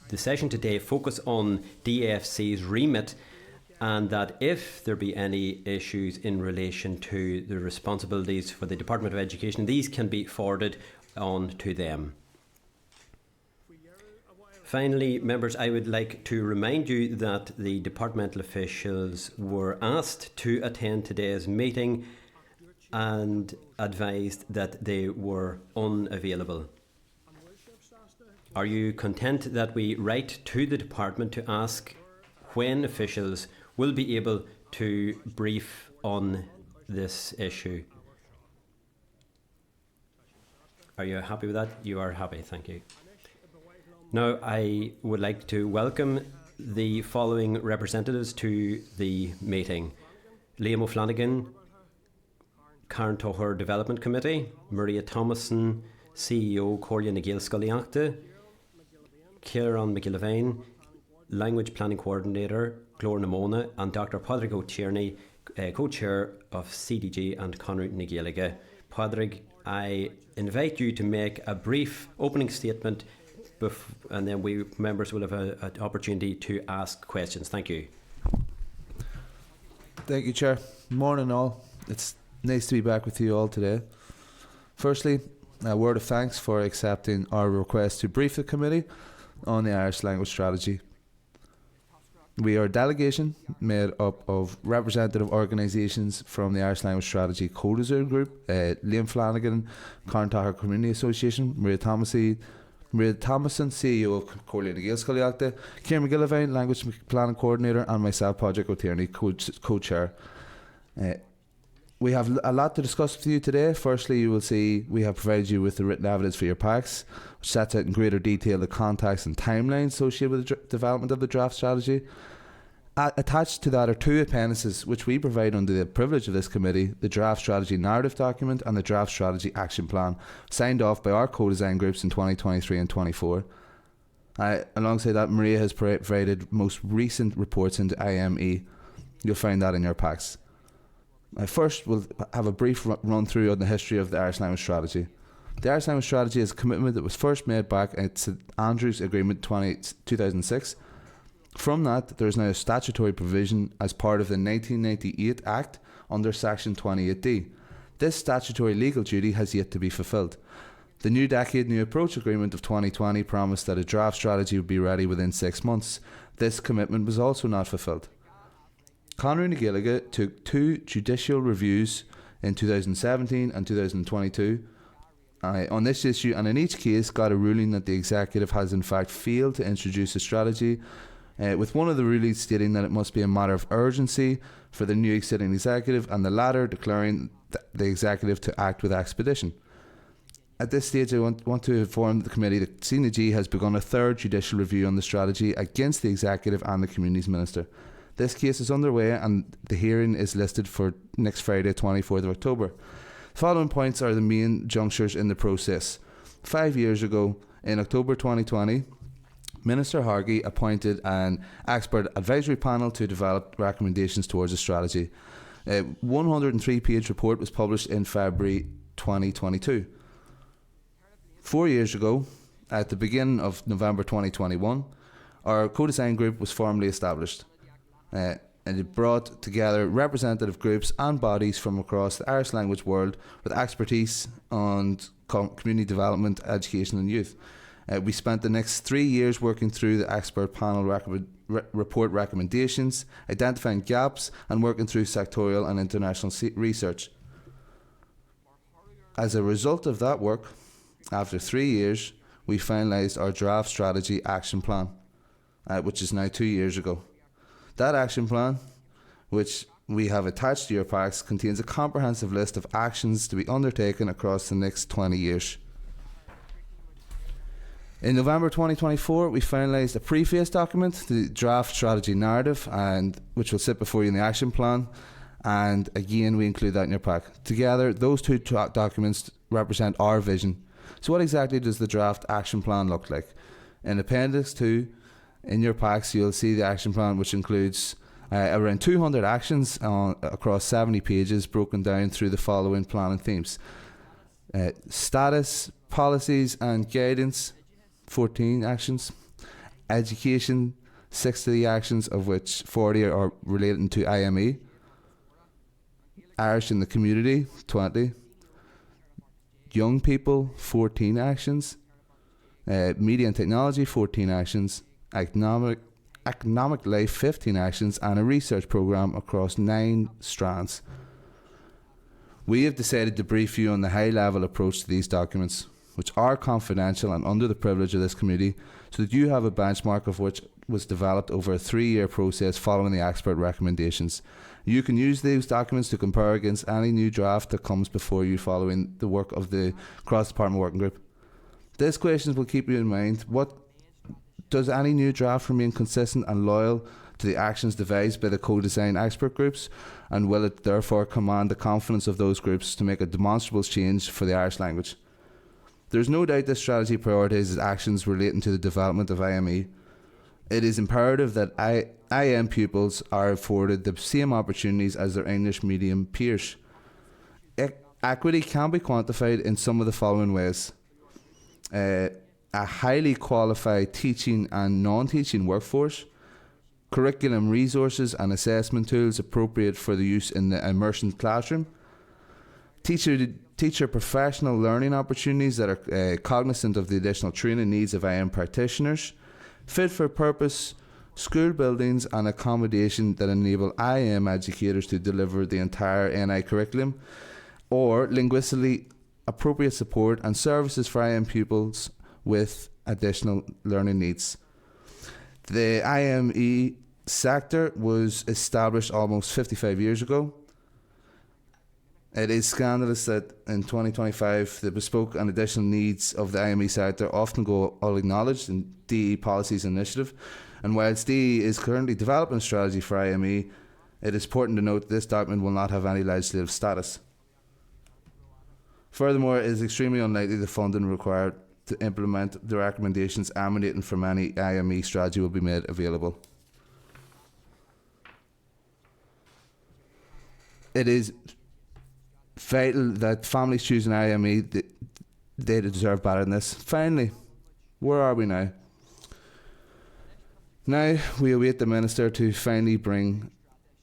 the session today focus on DFC's remit, and that if there be any issues in relation to the responsibilities for the Department of Education, these can be forwarded on to them. Finally, members, I would like to remind you that the departmental officials were asked to attend today's meeting and advised that they were unavailable. Are you content that we write to the department to ask when officials will be able to brief on this issue? Are you happy with that? You are happy, thank you. Now I would like to welcome the following representatives to the meeting. Liam Flannagáin, Cairn Tóchair Development Committee, Maria Thomasson, CEO Comhairle na Gaelscolaíochta, Ciarán Bhéin, Language Planning Coordinator Glór and Dr. Pádraig Tiarnaigh, Co-Chair of CDG and Conradh na Gaeilge. Pádraig, I invite you to make a brief opening statement and then we members will have an opportunity to ask questions. Thank you. Thank you, Chair. Morning all. It's nice to be back with you all today. Firstly, a word of thanks for accepting our request to brief the committee on the Irish language strategy. We are a delegation made up of representative organisations from the Irish Language Strategy Co-Design Group, Liam Flannagáin, Cairn Tóchair Community Association, Maria Thomasson, CEO of Comhairle na Gaelscolaíochta, Ciarán Bhéin, Language Planning Coordinator, and myself, Pádraig Tiarnaigh, Co-Chair. We have a lot to discuss with you today. Firstly, you will see we have provided you with the written evidence for your packs, which sets out in greater detail the context and timeline associated with the development of the draft strategy. Attached to that are 2 appendices which we provide under the privilege of this committee: the draft strategy narrative document and the draft strategy action plan, signed off by our co-design groups in 2023 and 24. Alongside that, Maria has provided most recent reports into IME. You'll find that in your packs. First, we'll have a brief run through on the history of the Irish Language Strategy. The Irish Language Strategy is a commitment that was first made back in St Andrews Agreement 2006. From that, there is now a statutory provision as part of the 1998 Act under Section 28D. This statutory legal duty has yet to be fulfilled. The New Decade New Approach Agreement of 2020 promised that a draft strategy would be ready within 6 months. This commitment was also not fulfilled. Conradh and Gaeilge took 2 judicial reviews in 2017 and 2022 on this issue, and in each case got a ruling that the executive has in fact failed to introduce a strategy, with one of the rulings stating that it must be a matter of urgency for the new sitting executive, and the latter declaring the executive to act with expedition. At this stage, I want to inform the committee that CNG has begun a 3rd judicial review on the strategy against the executive and the Communities Minister. This case is underway and the hearing is listed for next Friday, 24th of October. The following points are the main junctures in the process. 5 years ago, in October 2020, Minister Hargey appointed an expert advisory panel to develop recommendations towards a strategy. A 103-page report was published in February 2022. 4 years ago, at the beginning of November 2021, our co-design group was formally established. And it brought together representative groups and bodies from across the Irish language world with expertise on community development, education and youth. We spent the next 3 years working through the expert panel report recommendations, identifying gaps and working through sectorial and international research. As a result of that work, after 3 years, we finalised our draft strategy action plan, which is now 2 years ago. That action plan, which we have attached to your packs, contains a comprehensive list of actions to be undertaken across the next 20 years. In November 2024, we finalised a preface document, the draft strategy narrative, and which will sit before you in the action plan. And again, we include that in your pack. Together, those 2 documents represent our vision. So what exactly does the draft action plan look like? In Appendix 2, in your packs, you'll see the action plan, which includes around 200 actions across 70 pages, broken down through the following planning themes. Status, policies and guidance, 14 actions. Education, 60 actions, of which 40 are relating to IME. Irish in the community, 20. Young people, 14 actions. Media and technology, 14 actions. Economic life, 15 actions, and a research programme across 9 strands. We have decided to brief you on the high-level approach to these documents, which are confidential and under the privilege of this committee, so that you have a benchmark of which was developed over a 3-year process following the expert recommendations. You can use these documents to compare against any new draft that comes before you following the work of the cross-department working group. These questions will keep you in mind. Does any new draft remain consistent and loyal to the actions devised by the co-design expert groups, and will it therefore command the confidence of those groups to make a demonstrable change for the Irish language? There is no doubt this strategy prioritises actions relating to the development of IME. It is imperative that IM pupils are afforded the same opportunities as their English medium peers. Equity can be quantified in some of the following ways. A highly qualified teaching and non-teaching workforce, curriculum resources and assessment tools appropriate for the use in the immersion classroom, teacher professional learning opportunities that are cognizant of the additional training needs of IM practitioners, fit for purpose school buildings and accommodation that enable IM educators to deliver the entire NI curriculum, or linguistically appropriate support and services for IM pupils with additional learning needs. The IME sector was established almost 55 years ago. It is scandalous that in 2025 the bespoke and additional needs of the IME sector often go unacknowledged in DE Policies Initiative, and whilst DE is currently developing a strategy for IME, it is important to note that this document will not have any legislative status. Furthermore, it is extremely unlikely the funding required to implement the recommendations emanating from any IME strategy will be made available. it is vital that families choosing IME, they deserve better than this. Finally, where are we now? Now we await the Minister to finally bring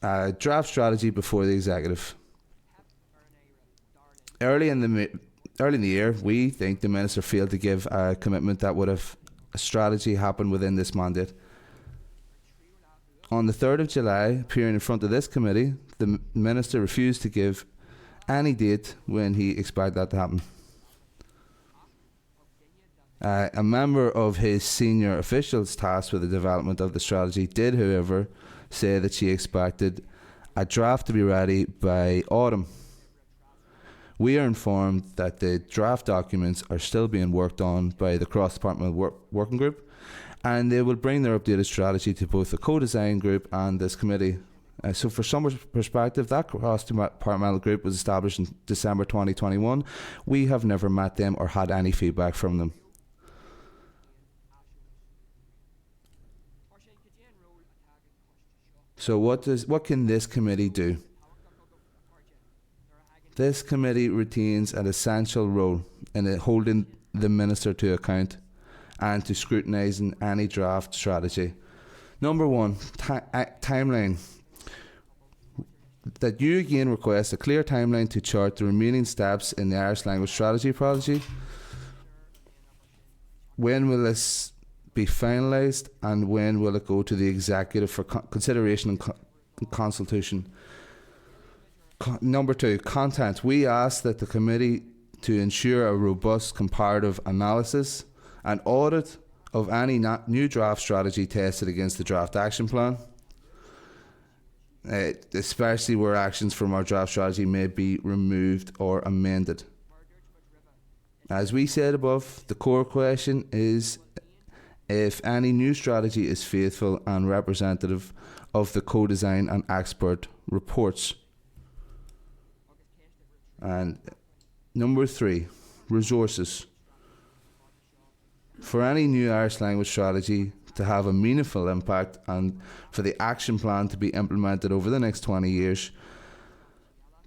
a draft strategy before the Executive. Early in the year, we think the Minister failed to give a commitment that would have a strategy happen within this mandate. On the 3rd of July, appearing in front of this committee, the Minister refused to give any date when he expected that to happen. A member of his senior officials tasked with the development of the strategy did, however, say that she expected a draft to be ready by autumn. We are informed that the draft documents are still being worked on by the cross-departmental working group, and they will bring their updated strategy to both the co-design group and this committee. So for some perspective, that cross-departmental group was established in December 2021. We have never met them or had any feedback from them. So what can this committee do? This committee retains an essential role in holding the Minister to account and to scrutinising any draft strategy. Number one, timeline. That you again request a clear timeline to chart the remaining steps in the Irish language strategy project. When will this be finalised, and when will it go to the Executive for consideration and consultation? Number two, content. We ask that the committee to ensure a robust comparative analysis and audit of any new draft strategy tested against the draft action plan, especially where actions from our draft strategy may be removed or amended. As we said above, the core question is if any new strategy is faithful and representative of the co-design and expert reports. And number three, resources. For any new Irish language strategy to have a meaningful impact and for the action plan to be implemented over the next 20 years,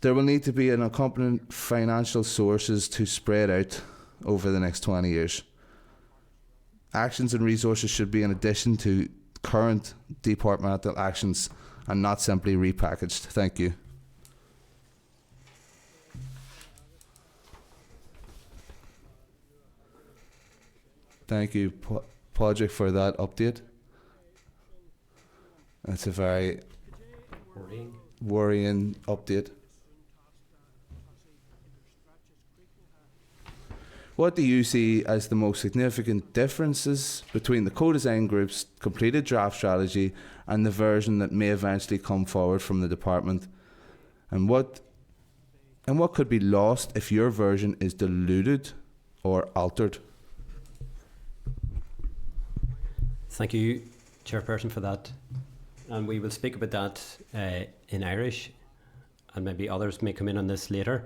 there will need to be an accompanying financial sources to spread out over the next 20 years. Actions and resources should be in addition to current departmental actions and not simply repackaged. Thank you. Thank you, Pádraig, for that update. That's a very worrying update. What do you see as the most significant differences between the co-design group's completed draft strategy and the version that may eventually come forward from the department? And what could be lost if your version is diluted or altered? Thank you, Chairperson, for that. And we will speak about that in Irish, and maybe others may come in on this later.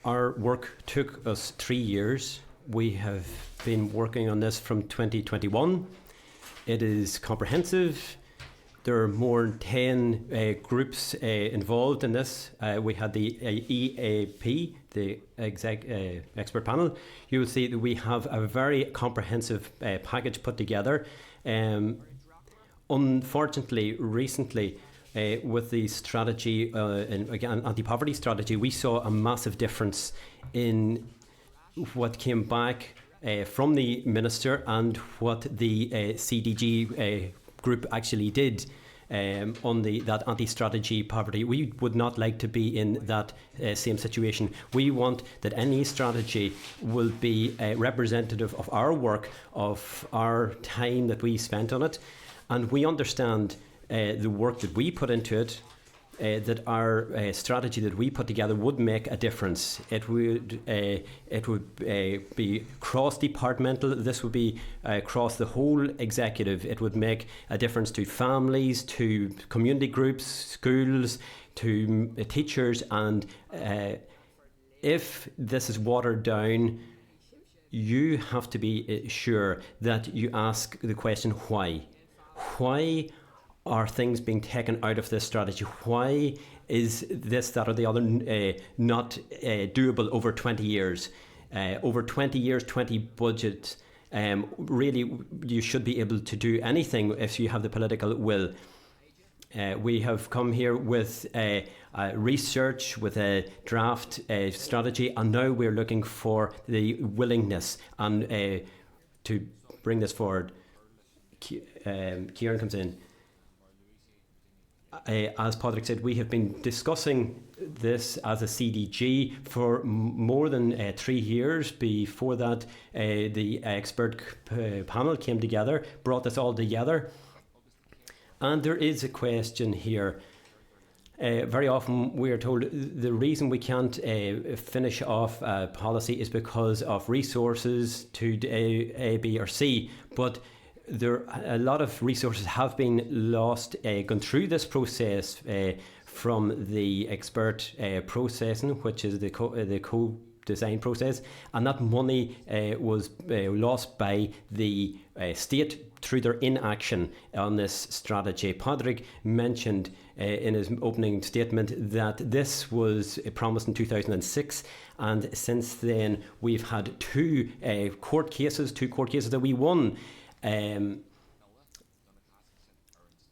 Our work took us 3 years. We have been working on this from 2021. It is comprehensive. There are more than 10 groups involved in this. We had the EAP, the expert panel. You will see that we have a very comprehensive package put together. Unfortunately, recently, with the strategy, again, anti-poverty strategy, we saw a massive difference in what came back from the Minister and what the CDG group actually did on that anti-strategy poverty. We would not like to be in that same situation. We want that any strategy will be representative of our work, of our time that we spent on it, and we understand the work that we put into it, that our strategy that we put together would make a difference. It would be cross-departmental. This would be across the whole executive. It would make a difference to families, to community groups, schools, to teachers. And if this is watered down, you have to be sure that you ask the question why. Why are things being taken out of this strategy? Why is this, that or the other not doable over 20 years? Over 20 years, 20 budgets, really you should be able to do anything if you have the political will. We have come here with research, with a draft strategy, and now we're looking for the willingness and to bring this forward. Ciarán comes in. As Pádraig said, we have been discussing this as a CDG for more than 3 years. Before that, the expert panel came together, brought this all together. And there is a question here. Very often we are told the reason we can't finish off a policy is because of resources to A, B or C. But a lot of resources have been lost, gone through this process from the expert processing, which is the co-design process, and that money was lost by the state through their inaction on this strategy. Pádraig mentioned in his opening statement that this was promised in 2006, and since then we've had two court cases that we won. And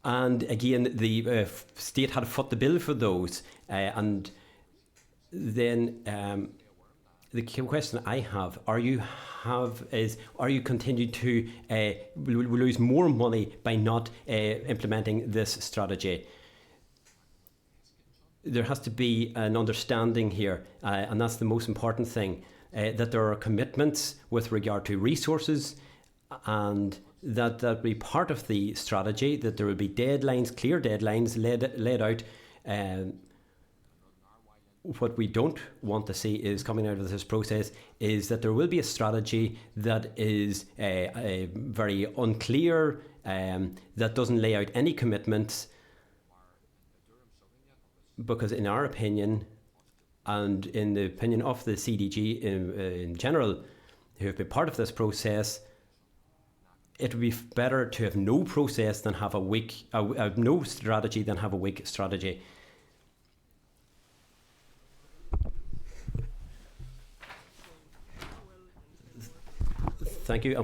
again, the state had foot the bill for those. And then the question I have: Are you continuing to lose more money by not implementing this strategy? There has to be an understanding here, and that's the most important thing. That there are commitments with regard to resources, and that be part of the strategy, that there will be deadlines, clear deadlines laid out. What we don't want to see is coming out of this process is that there will be a strategy that is very unclear, that doesn't lay out any commitments, because in our opinion, and in the opinion of the CDG in general, who have been part of this process, it would be better to have no process than have no strategy than have a weak strategy. Thank you.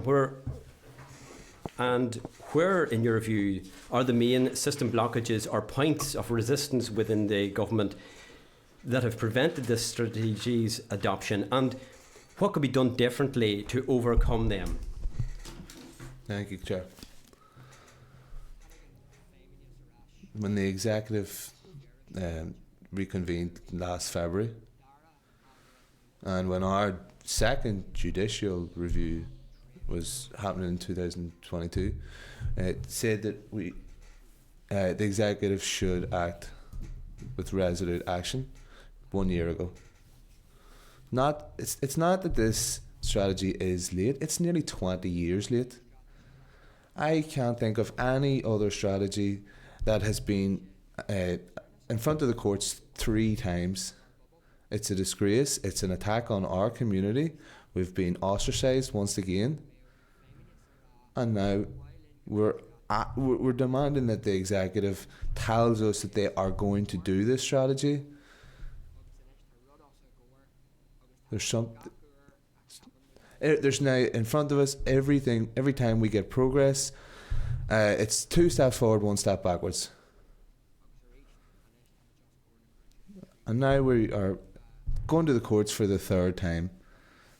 And where, in your view, are the main system blockages or points of resistance within the government that have prevented this strategy's adoption, and what could be done differently to overcome them? Thank you, Chair. When the executive reconvened last February, and when our second judicial review was happening in 2022, it said that the executive should act with resolute action 1 year ago. It's not that this strategy is late, it's nearly 20 years late. I can't think of any other strategy that has been in front of the courts 3 times. It's a disgrace. It's an attack on our community. We've been ostracised once again. And now we're demanding that the executive tells us that they are going to do this strategy. There's now in front of us everything. Every time we get progress, it's 2 steps forward, 1 step backwards. And now we are going to the courts for the 3rd time.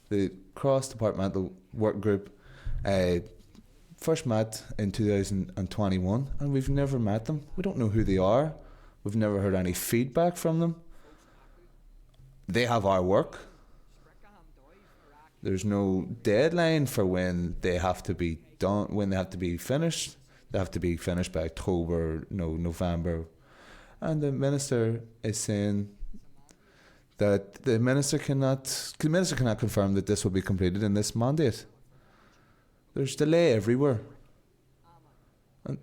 The cross-departmental work group first met in 2021, and we've never met them. We don't know who they are. We've never heard any feedback from them. They have our work. There's no deadline for when they have to be done, when they have to be finished. They have to be finished by November. And the minister is saying that the minister cannot confirm that this will be completed in this mandate. There's delay everywhere. And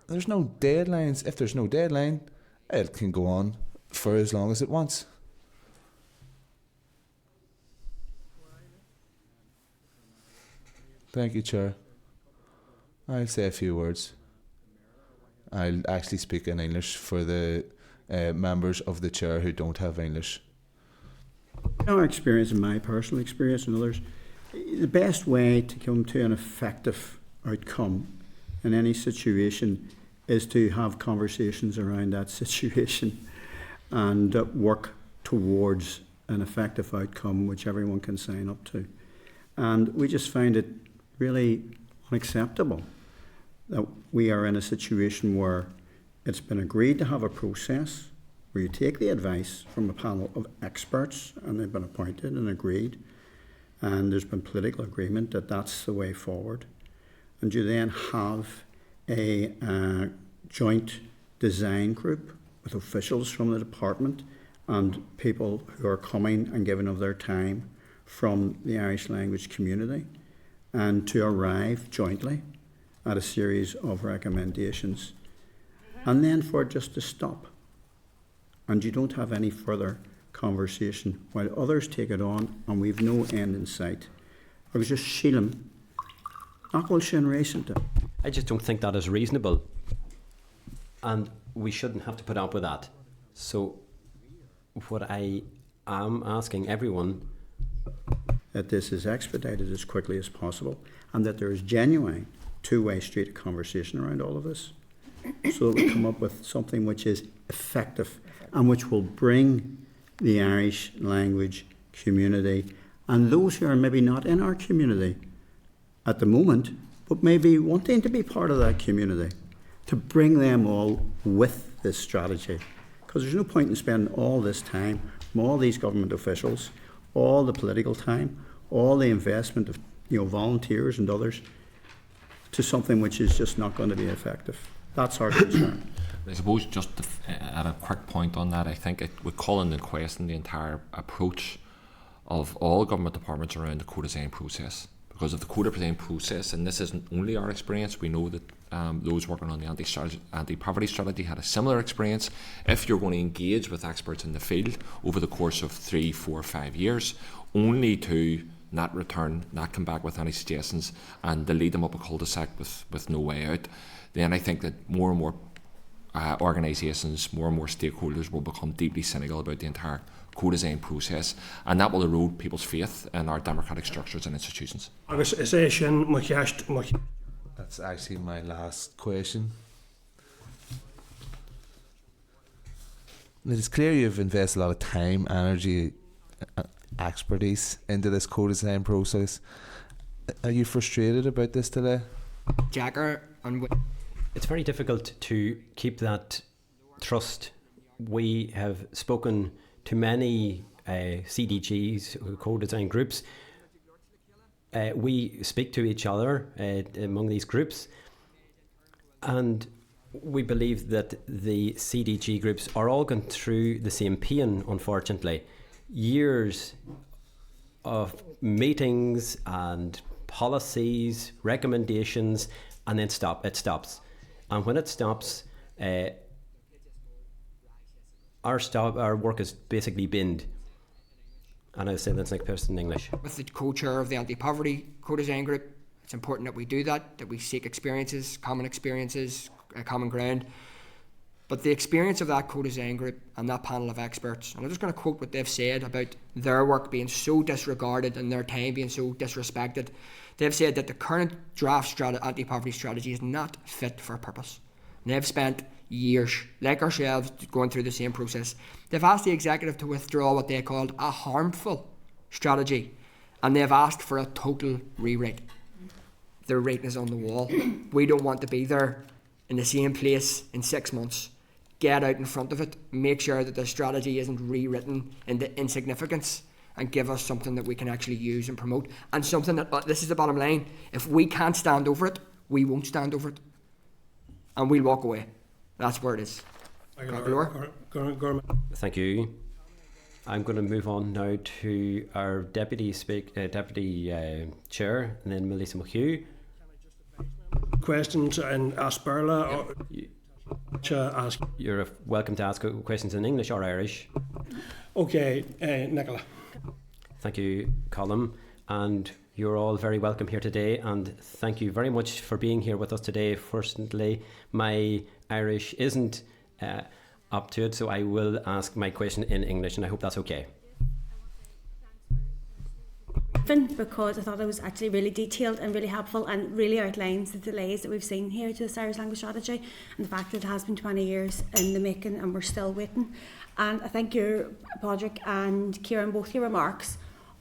there's no deadlines. If there's no deadline, it can go on for as long as it wants. Thank you, Chair. I'll say a few words. I'll actually speak in English for the members of the chair who don't have English. In our experience, and my personal experience and others, the best way to come to an effective outcome in any situation is to have conversations around that situation and work towards an effective outcome which everyone can sign up to. And we just find it really unacceptable that we are in a situation where it's been agreed to have a process where you take the advice from a panel of experts, and they've been appointed and agreed, and there's been political agreement that that's the way forward. And you then have a joint design group with officials from the department and people who are coming and giving of their time from the Irish language community, and to arrive jointly at a series of recommendations, and then for it just to stop. And you don't have any further conversation while others take it on and we've no end in sight. I was just Sheelam. I just don't think that is reasonable. And we shouldn't have to put up with that. So what I am asking everyone, that this is expedited as quickly as possible, and that there is genuine two-way street of conversation around all of this, so that we come up with something which is effective and which will bring the Irish language community and those who are maybe not in our community at the moment, but maybe wanting to be part of that community, to bring them all with this strategy. Because there's no point in spending all this time from all these government officials, all the political time, all the investment of volunteers and others, to something which is just not going to be effective. That's our concern. I suppose just at a quick point on that, I think it would call into question the entire approach of all government departments around the co-design process. Because of the co-design process, and this isn't only our experience, we know that those working on the anti-poverty strategy had a similar experience. If you're going to engage with experts in the field over the course of 3, 4, 5 years, only to not return, not come back with any suggestions, and to lead them up a cul-de-sac with no way out, then I think that more and more organisations, more and more stakeholders will become deeply cynical about the entire co-design process, and that will erode people's faith in our democratic structures and institutions. That's actually my last question. It is clear you've invested a lot of time, energy, expertise into this co-design process. Are you frustrated about this delay? It's very difficult to keep that trust. We have spoken to many CDGs, co-design groups. We speak to each other among these groups, and we believe that the CDG groups are all going through the same pain, unfortunately. Years of meetings and policies, recommendations, and then it stops. And when it stops, our work is basically binned. And I'll say that's next person in English. With the co-chair of the anti-poverty co-design group, it's important that we do that we seek experiences, common ground. But the experience of that co-design group and that panel of experts, and I'm just going to quote what they've said about their work being so disregarded and their time being so disrespected. They've said that the current draft anti-poverty strategy is not fit for purpose. And they've spent years, like ourselves, going through the same process. They've asked the executive to withdraw what they called a harmful strategy, and they've asked for a total rewrite. Their writing is on the wall. We don't want to be there in the same place in 6 months. Get out in front of it, make sure that the strategy isn't rewritten into insignificance, and give us something that we can actually use and promote, and something that, this is the bottom line, if we can't stand over it, we won't stand over it, and we'll walk away. That's where it is. Glór. Thank you. I'm going to move on now to our deputy chair, and then Melissa McHugh. Questions in Asperla? You're welcome to ask questions in English or Irish. Okay, Nicola. Thank you, Colm. And You're all very welcome here today, and thank you very much for being here with us today. Firstly, my Irish isn't up to it, so I will ask my question in English, and I hope that's okay. Because I thought it was actually really detailed and really helpful and really outlines the delays that we've seen here to this Irish language strategy and the fact that it has been 20 years in the making and we're still waiting. And I think your, Pádraig and Ciarán, both your remarks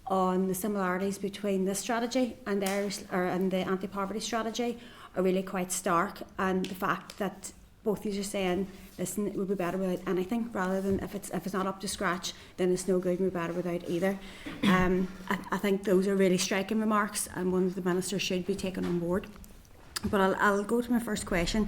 on the similarities between this strategy and the anti-poverty strategy are really quite stark, and the fact that both of you are saying, listen, it would be better without anything, rather than if it's not up to scratch, then it's no good and we're better without either. I think those are really striking remarks, and one of the ministers should be taken on board. But I'll go to my first question,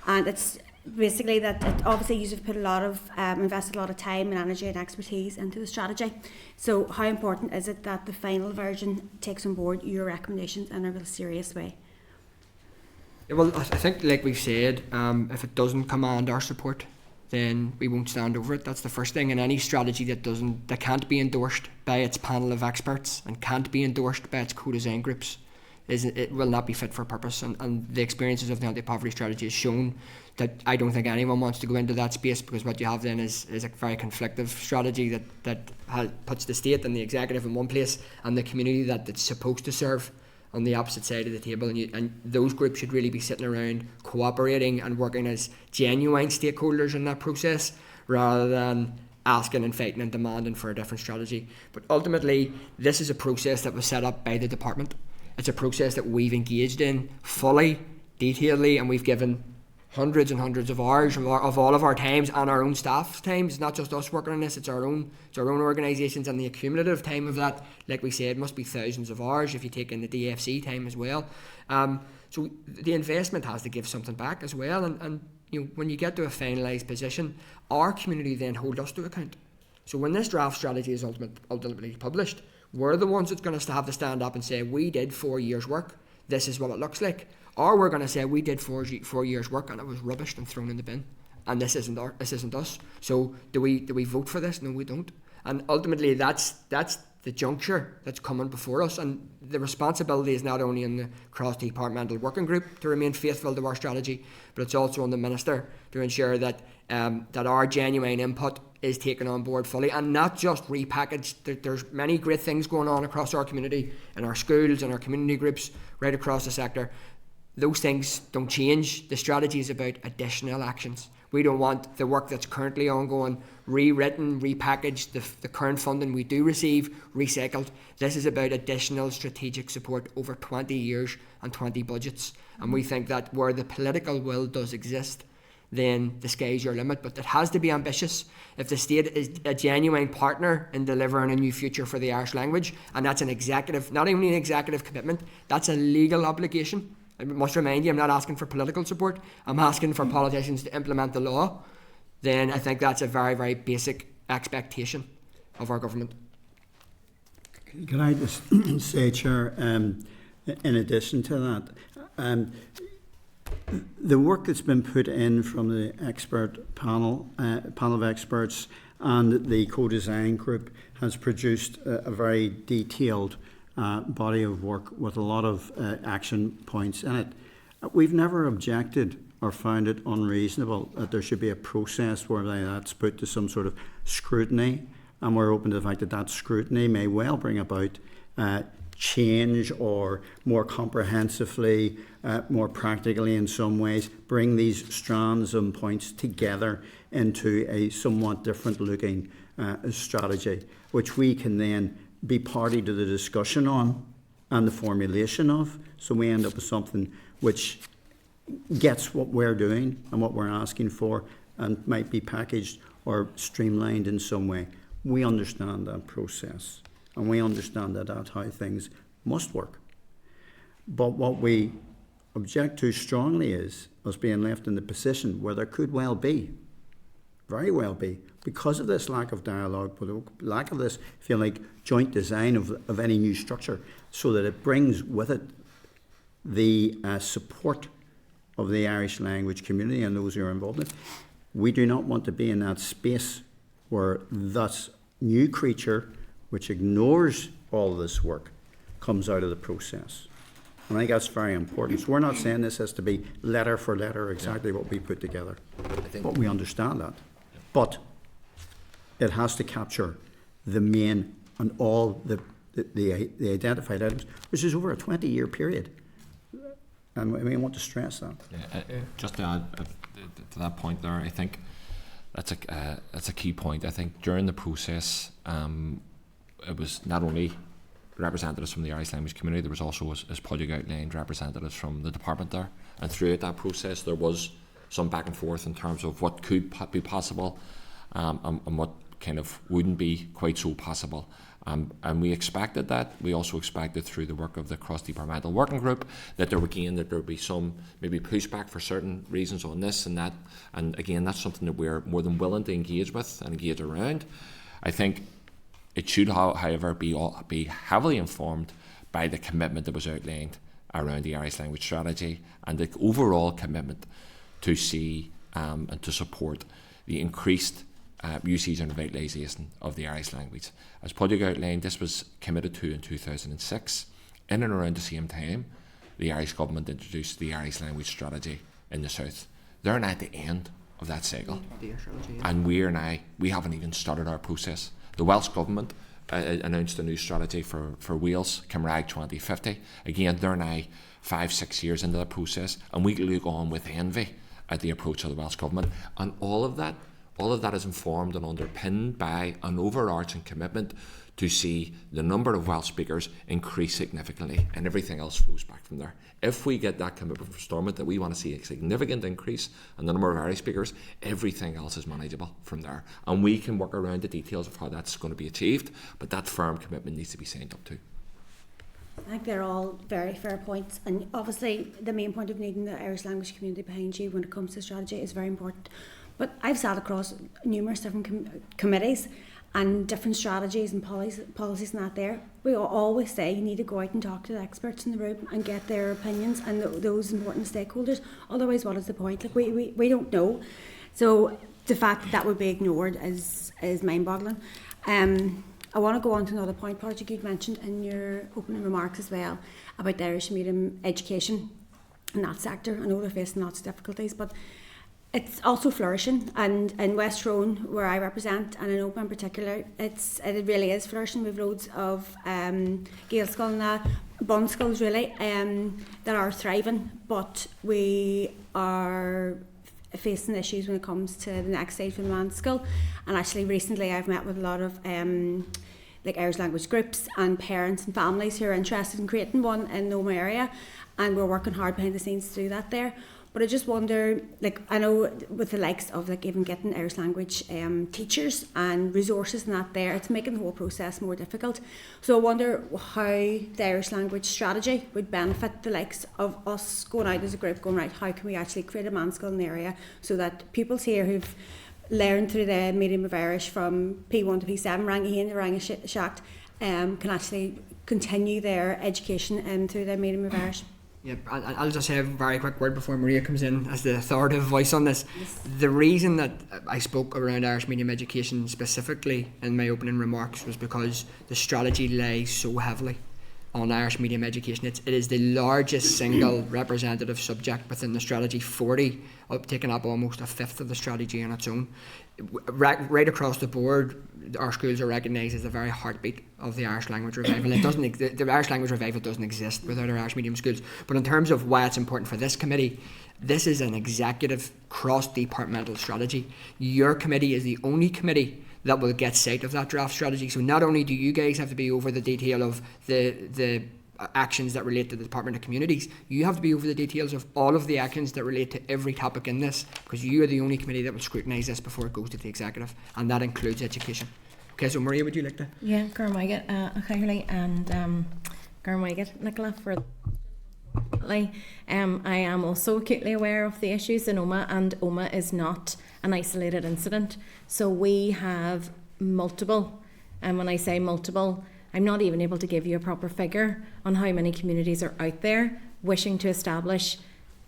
and it's basically that obviously you've put invested a lot of time and energy and expertise into the strategy. So how important is it that the final version takes on board your recommendations in a real serious way? Well, I think, like we've said, if it doesn't command our support, then we won't stand over it. That's the first thing. And any strategy that can't be endorsed by its panel of experts and can't be endorsed by its co-design groups, it will not be fit for purpose. And the experiences of the anti-poverty strategy has shown that I don't think anyone wants to go into that space, because what you have then is a very conflictive strategy that puts the state and the executive in one place and the community that it's supposed to serve on the opposite side of the table, and those groups should really be sitting around cooperating and working as genuine stakeholders in that process, rather than asking and fighting and demanding for a different strategy. But ultimately, this is a process that was set up by the department. It's a process that we've engaged in fully, detailedly, and we've given hundreds and hundreds of hours of all of our times and our own staff's times. It's not just us working on this, it's our own organisations, and the accumulative time of that, like we said, must be thousands of hours if you take in the DFC time as well. So the investment has to give something back as well, and when you get to a finalised position, our community then hold us to account. So when this draft strategy is ultimately published, we're the ones that's going to have to stand up and say, we did 4 years work, this is what it looks like. Or we're going to say, we did 4 years work and it was rubbished and thrown in the bin, and this isn't us. So do we vote for this? No, we don't. And ultimately, that's the juncture that's coming before us, and the responsibility is not only in the cross-departmental working group to remain faithful to our strategy, but it's also on the minister to ensure that that our genuine input is taken on board fully and not just repackaged. There's many great things going on across our community, in our schools and our community groups right across the sector. Those things don't change. The strategy is about additional actions. We don't want the work that's currently ongoing rewritten, repackaged, the current funding we do receive recycled. This is about additional strategic support over 20 years and 20 budgets. And we think that where the political will does exist, then the sky's your limit. But it has to be ambitious. If the state is a genuine partner in delivering a new future for the Irish language, and that's an executive, not only an executive commitment, that's a legal obligation. I must remind you, I'm not asking for political support. I'm asking for politicians to implement the law. Then I think that's a very, very basic expectation of our government. Can I just say, Chair, in addition to that, the work that's been put in from the expert panel of experts and the co-design group has produced a very detailed body of work with a lot of action points in it. We've never objected or found it unreasonable that there should be a process where that's put to some sort of scrutiny, and we're open to the fact that that scrutiny may well bring about change, or more comprehensively, more practically in some ways, bring these strands and points together into a somewhat different looking strategy, which we can then be party to the discussion on and the formulation of, so we end up with something which gets what we're doing and what we're asking for, and might be packaged or streamlined in some way. We understand that process, and we understand that that's how things must work. But what we object to strongly is us being left in the position where there could well be, very well be, because of this lack of dialogue, lack of this, if you like, joint design of any new structure, so that it brings with it the support of the Irish language community and those who are involved in it. We do not want to be in that space where that new creature, which ignores all of this work, comes out of the process. And I think that's very important. So we're not saying this has to be letter for letter exactly what we put together, but we understand that. But it has to capture the main and all the identified items, which is over a 20-year period. And I want to stress that. Just to add to that point there, I think that's a key point. I think during the process, it was not only representatives from the Irish language community, there was also, as Pádraig outlined, representatives from the department there. And throughout that process, there was some back and forth in terms of what could be possible and what kind of wouldn't be quite so possible. And we expected that. We also expected through the work of the cross-departmental working group that there would be some maybe pushback for certain reasons on this and that. And again, that's something that we're more than willing to engage with and engage around. I think it should, however, be heavily informed by the commitment that was outlined around the Irish language strategy and the overall commitment to see and to support the increased usage and revitalisation of the Irish language. As Pádraig outlined, this was committed to in 2006. In and around the same time, the Irish government introduced the Irish language strategy in the south. They're now at the end of that cycle, and we haven't even started our process. The Welsh Government announced a new strategy for Wales, Comhairle 2050. Again, they're now 5-6 years into the process, and we look on with envy at the approach of the Welsh Government. And all of that is informed and underpinned by an overarching commitment to see the number of Welsh speakers increase significantly, and everything else flows back from there. If we get that commitment from Stormont that we want to see a significant increase in the number of Irish speakers, everything else is manageable from there. And we can work around the details of how that's going to be achieved, but that firm commitment needs to be signed up to. I think they're all very fair points, and obviously the main point of needing the Irish language community behind you when it comes to strategy is very important. But I've sat across numerous different committees and different strategies and policies and that there. We always say you need to go out and talk to the experts in the room and get their opinions and those important stakeholders. Otherwise, what is the point? Like we don't know. So the fact that would be ignored is mind-boggling. I want to go on to another point, Pádraig, you'd mentioned in your opening remarks as well about the Irish medium education in that sector. I know they're facing lots of difficulties, but it's also flourishing, and in West Tyrone, where I represent, and in Open in particular, it really is flourishing. We've loads of Gaelscolaíochta, bun schools really, that are thriving, but we are facing issues when it comes to the next stage for the man's school. And actually recently I've met with a lot of like Irish language groups and parents and families who are interested in creating one in the Oma area, and we're working hard behind the scenes to do that there. But I just wonder, like, I know with the likes of like even getting Irish language teachers and resources and that there, it's making the whole process more difficult. So I wonder how the Irish language strategy would benefit the likes of us going out as a group, going, right, how can we actually create a man's school in the area so that pupils here who've learned through the medium of Irish from P1 to P7, Rangahin to Rangashacht, can actually continue their education through their medium of Irish. Yeah, I'll just say a very quick word before Maria comes in as the authoritative voice on this. Yes. The reason that I spoke around Irish medium education specifically in my opening remarks was because the strategy lies so heavily on Irish medium education. It is the largest single representative subject within the strategy, 40, taking up almost a fifth of the strategy on its own. Right across the board, our schools are recognised as the very heartbeat of the Irish language revival. The Irish language revival doesn't exist without our Irish medium schools. But in terms of why it's important for this committee, this is an executive cross-departmental strategy. Your committee is the only committee that will get sight of that draft strategy. So not only do you guys have to be over the detail of the actions that relate to the Department of Communities, you have to be over the details of all of the actions that relate to every topic in this, because you are the only committee that will scrutinise this before it goes to the executive, and that includes education. Okay, so Maria, would you like to? Yeah, Coimhaigead, Coimhairle, and Coimhaigead, Nicola, for I am also acutely aware of the issues in Oma, and Oma is not an isolated incident. So we have multiple, and when I say multiple, I'm not even able to give you a proper figure on how many communities are out there wishing to establish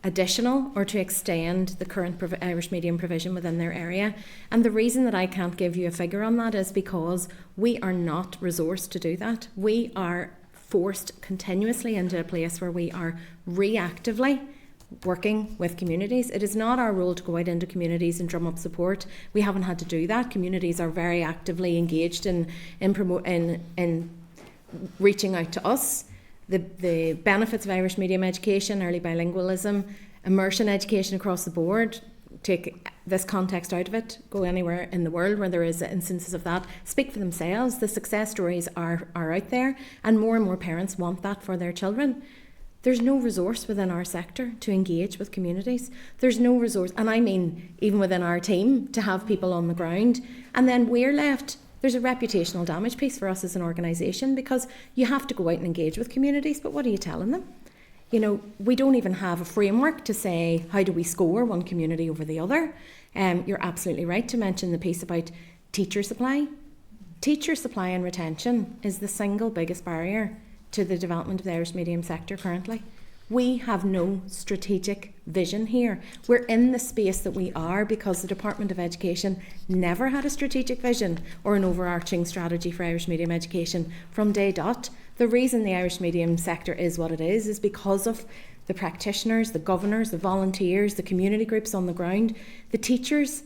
additional or to extend the current Irish medium provision within their area. And the reason that I can't give you a figure on that is because we are not resourced to do that. We are forced continuously into a place where we are reactively working with communities. It is not our role to go out into communities and drum up support. We haven't had to do that. Communities are very actively engaged in reaching out to us. The benefits of Irish medium education, early bilingualism, immersion education across the board, take this context out of it, go anywhere in the world where there is instances of that, speak for themselves. The success stories are out there, and more parents want that for their children. There's no resource within our sector to engage with communities. There's no resource, and I mean even within our team, to have people on the ground. And then we're left, there's a reputational damage piece for us as an organisation, because you have to go out and engage with communities, but what are you telling them? You know, we don't even have a framework to say, how do we score one community over the other? You're absolutely right to mention the piece about teacher supply. Teacher supply and retention is the single biggest barrier to the development of the Irish medium sector currently. We have no strategic vision here. We're in the space that we are because the Department of Education never had a strategic vision or an overarching strategy for Irish medium education from day dot. The reason the Irish medium sector is what it is because of the practitioners, the governors, the volunteers, the community groups on the ground, the teachers.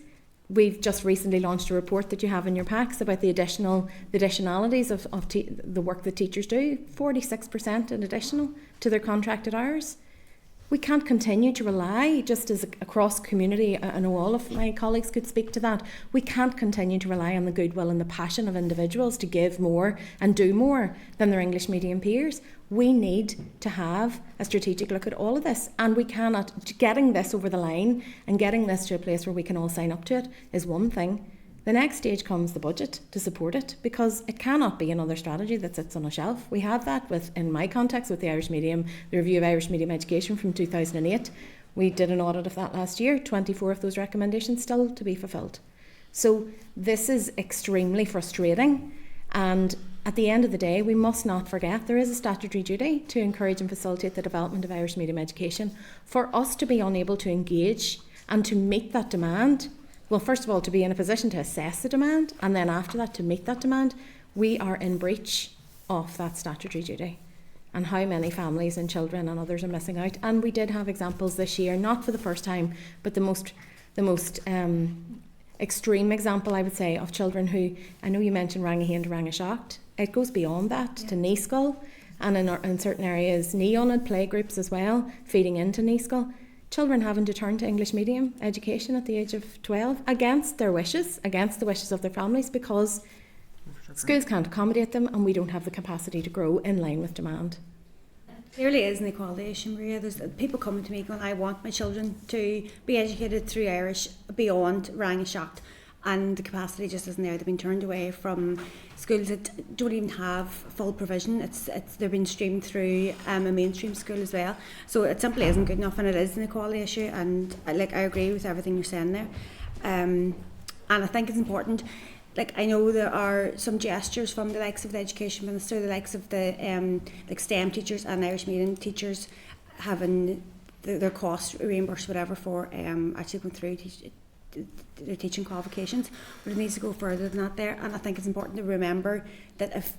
We've just recently launched a report that you have in your packs about the additionalities of the work that teachers do. 46% in additional to their contracted hours. We can't continue to rely, just as across community, I know all of my colleagues could speak to that, we can't continue to rely on the goodwill and the passion of individuals to give more and do more than their English medium peers. We need to have a strategic look at all of this, and we cannot, getting this over the line and getting this to a place where we can all sign up to it is one thing. The next stage comes the budget to support it, because it cannot be another strategy that sits on a shelf. We have that in my context with the Irish medium, the review of Irish medium education from 2008. We did an audit of that last year, 24 of those recommendations still to be fulfilled. So this is extremely frustrating, and at the end of the day, we must not forget there is a statutory duty to encourage and facilitate the development of Irish medium education. For us to be unable to engage and to meet that demand, well, first of all, to be in a position to assess the demand, and then after that to meet that demand, we are in breach of that statutory duty. And how many families and children and others are missing out. And we did have examples this year, not for the first time, but the most extreme example, I would say, of children who, I know you mentioned Rangaheen to Rangashocht. It goes beyond that to Neeskull, and in certain areas, Neonid play groups as well, feeding into Neeskull. Children having to turn to English medium education at the age of 12 against their wishes, against the wishes of their families, because schools can't accommodate them and we don't have the capacity to grow in line with demand. Clearly is an equality issue, Maria. There's people coming to me going, I want my children to be educated through Irish beyond Rangashocht, and the capacity just isn't there. They've been turned away from schools that don't even have full provision. They're being streamed through a mainstream school as well. So it simply isn't good enough, and it is an equality issue. And I agree with everything you're saying there. And I think it's important. I know there are some gestures from the likes of the Education Minister, the likes of the STEM teachers and Irish medium teachers having their costs reimbursed, whatever, for actually going through their teaching qualifications, but it needs to go further than that there. And I think it's important to remember that if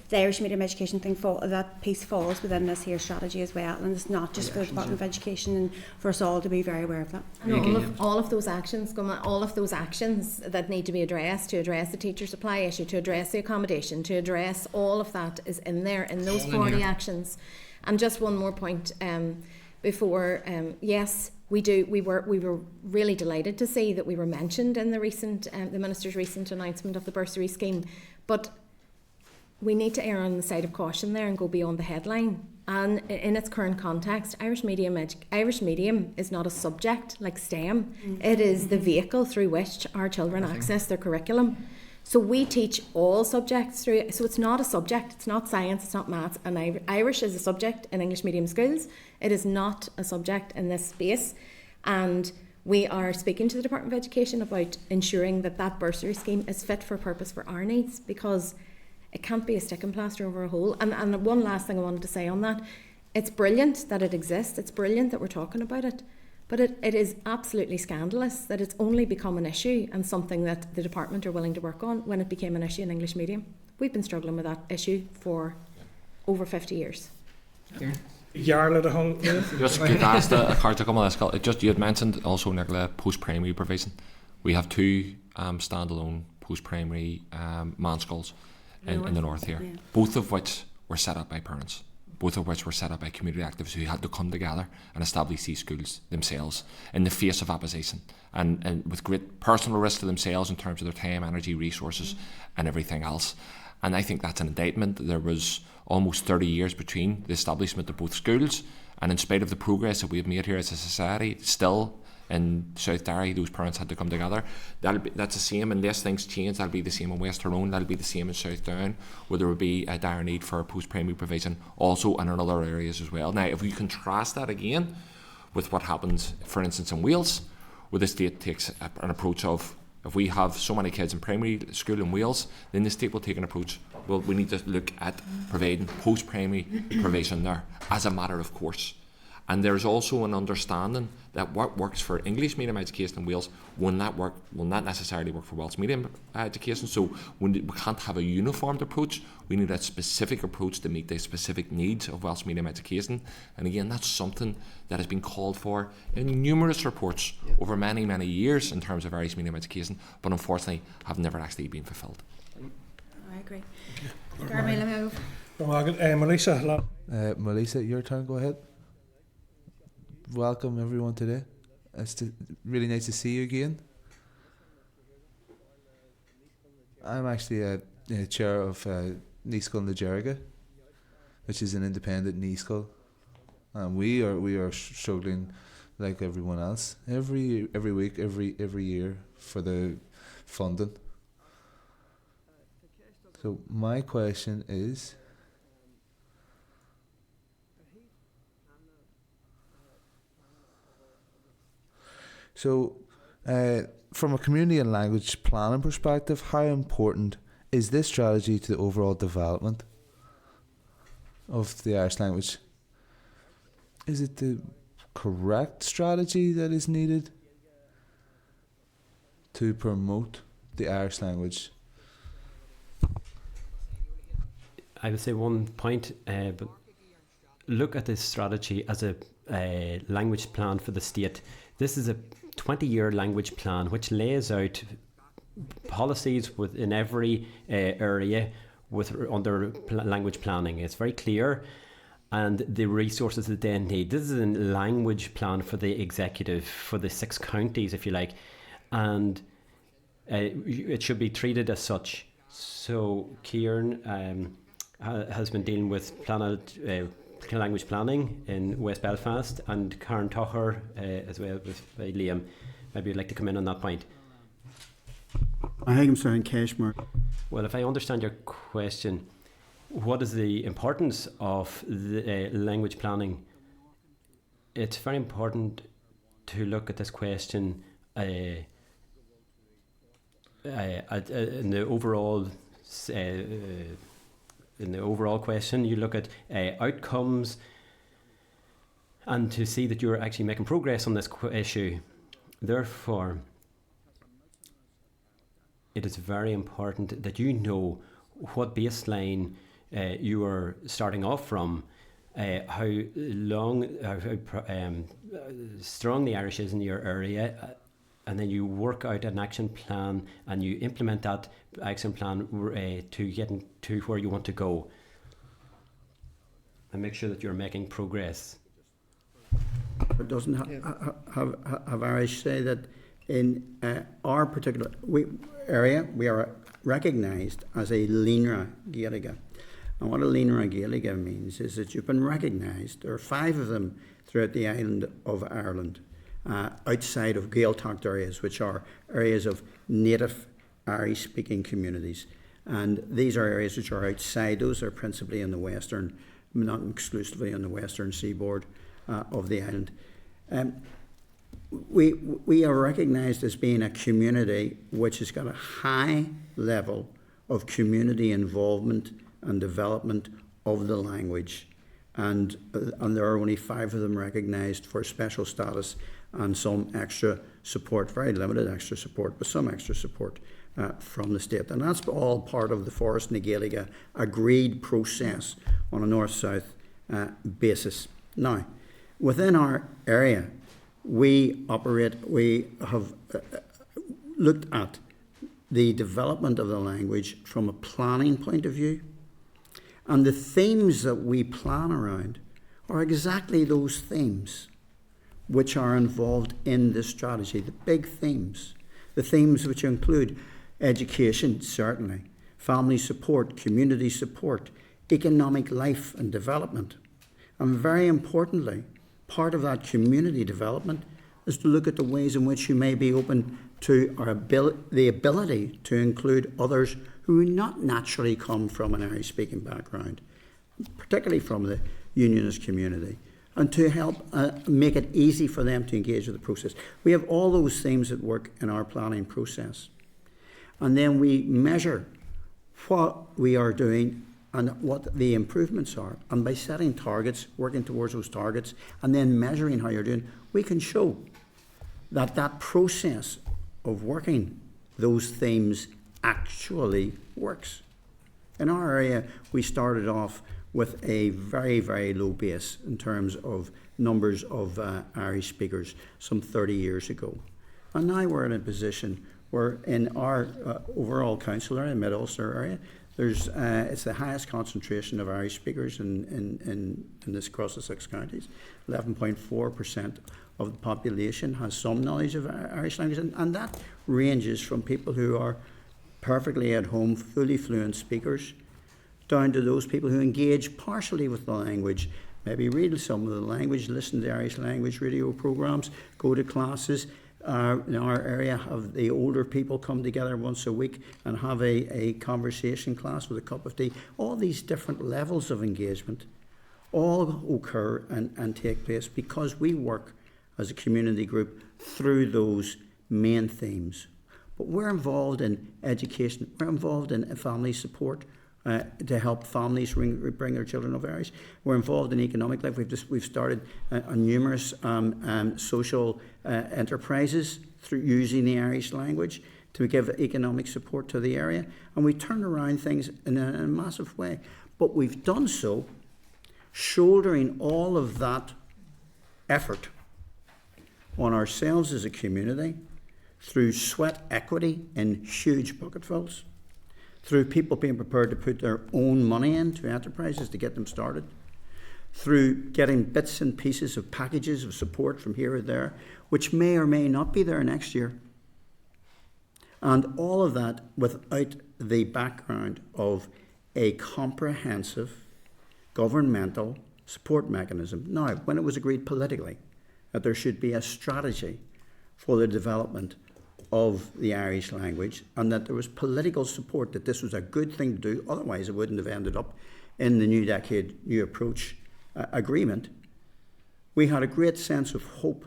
the Irish medium education thing that piece falls within this here strategy as well, and it's not just for the Department of Education, and for us all to be very aware of that. And all of those actions that need to be addressed, to address the teacher supply issue, to address the accommodation, to address all of that is in there in those 40 actions. And just one more point before, yes, we were really delighted to see that we were mentioned in the Minister's recent announcement of the bursary scheme, but we need to err on the side of caution there and go beyond the headline. And in its current context, Irish medium is not a subject like STEM. It is the vehicle through which our children access their curriculum. So we teach all subjects through. So it's not a subject. It's not science. It's not maths. And Irish is a subject in English medium schools. It is not a subject in this space. And we are speaking to the Department of Education about ensuring that bursary scheme is fit for purpose for our needs, because it can't be a stick and plaster over a hole. And one last thing I wanted to say on that. It's brilliant that it exists. It's brilliant that we're talking about it. But it is absolutely scandalous that it's only become an issue and something that the department are willing to work on when it became an issue in English medium. We've been struggling with that issue for over 50 years. Jarle the whole. Just get asked a card to come on this. Just you had mentioned also Nicola post-primary provision. We have two standalone post-primary man schools in the north here, both of which were set up by parents, both of which were set up by community activists who had to come together and establish these schools themselves in the face of opposition and with great personal risk to themselves in terms of their time, energy, resources and everything else. And I think that's an indictment. There was almost 30 years between the establishment of both schools, and in spite of the progress that we've made here as a society, still in South Derry those parents had to come together. That's the same unless things change. That'll be the same in West Tyrone, that'll be the same in South Down, where there will be a dire need for post-primary provision also and in other areas as well. Now if we contrast that again with what happens for instance in Wales, where the state takes an approach of, if we have so many kids in primary school in Wales, then the state will take an approach, well, we need to look at providing post-primary provision there as a matter of course. And there's also an understanding that what works for English medium education in Wales will not necessarily work for Welsh medium education. So we can't have a uniformed approach. We need a specific approach to meet the specific needs of Welsh medium education. And again, that's something that has been called for in numerous reports over many, many years in terms of Irish medium education, but unfortunately have never actually been fulfilled. I agree. Garmy, let me move. Melissa, your turn, go ahead. Welcome everyone today. It's really nice to see you again. I'm actually a chair of Gaelscolaíochta na Gaeilge, which is an independent Gaelscoil, and we are struggling like everyone else every week, every year for the funding. So my question is, from a community and language planning perspective, how important is this strategy to the overall development of the Irish language? Is it the correct strategy that is needed to promote the Irish language? I would say one point, but look at this strategy as a language plan for the state. This is a 20-year language plan which lays out policies within every area under language planning. It's very clear, and the resources that they need. This is a language plan for the executive, for the 6 counties, if you like, and it should be treated as such. So Ciarán has been dealing with language planning in West Belfast, and Tóchair as well with Liam. Maybe you'd like to come in on that point. I think I'm sorry, Cashmere. Well, if I understand your question, what is the importance of the language planning? It's very important to look at this question in the overall question. You look at outcomes and to see that you're actually making progress on this issue. Therefore, it is very important that you know what baseline you are starting off from, how strong the Irish is in your area, and then you work out an action plan and you implement that action plan to get to where you want to go, and make sure that you're making progress. But doesn't have Irish say that in our particular area we are recognised as a Líonra Gaeilge. And what a Líonra Gaeilge means is that you've been recognised. There are 5 of them throughout the island of Ireland, outside of Gaeltacht areas, which are areas of native Irish-speaking communities. And these are areas which are outside. Those are principally in the western, not exclusively on the western seaboard of the island. We are recognised as being a community which has got a high level of community involvement and development of the language. And there are only 5 of them recognised for special status and some extra support, very limited extra support, but some extra support from the state. And that's all part of the Forest na Gaeilge agreed process on a north-south basis. Now, within our area, we have looked at the development of the language from a planning point of view. And the themes that we plan around are exactly those themes which are involved in this strategy, the big themes. The themes which include education, certainly, family support, community support, economic life and development. And very importantly, part of that community development is to look at the ways in which you may be open to the ability to include others who do not naturally come from an Irish-speaking background, particularly from the unionist community, and to help make it easy for them to engage with the process. We have all those themes at work in our planning process. And then we measure what we are doing and what the improvements are. And by setting targets, working towards those targets, and then measuring how you're doing, we can show that that process of working those themes actually works. In our area, we started off with a very, very low base in terms of numbers of Irish speakers some 30 years ago. And now we're in a position where in our overall council area, Mid-Ulster area, it's the highest concentration of Irish speakers in this across the 6 counties. 11.4% of the population has some knowledge of Irish language, and that ranges from people who are perfectly at home, fully fluent speakers, down to those people who engage partially with the language, maybe read some of the language, listen to Irish language radio programs, go to classes. In our area, have the older people come together once a week and have a conversation class with a cup of tea. All these different levels of engagement all occur and take place because we work as a community group through those main themes. But we're involved in education, we're involved in family support to help families bring their children of Irish. We're involved in economic life. We've started numerous social enterprises through using the Irish language to give economic support to the area. And we turn around things in a massive way. But we've done so shouldering all of that effort on ourselves as a community through sweat equity in huge bucketfuls, through people being prepared to put their own money into enterprises to get them started, through getting bits and pieces of packages of support from here or there, which may or may not be there next year. And all of that without the background of a comprehensive governmental support mechanism. Now, when it was agreed politically that there should be a strategy for the development of the Irish language, and that there was political support that this was a good thing to do, otherwise it wouldn't have ended up in the New Decade, New Approach agreement, we had a great sense of hope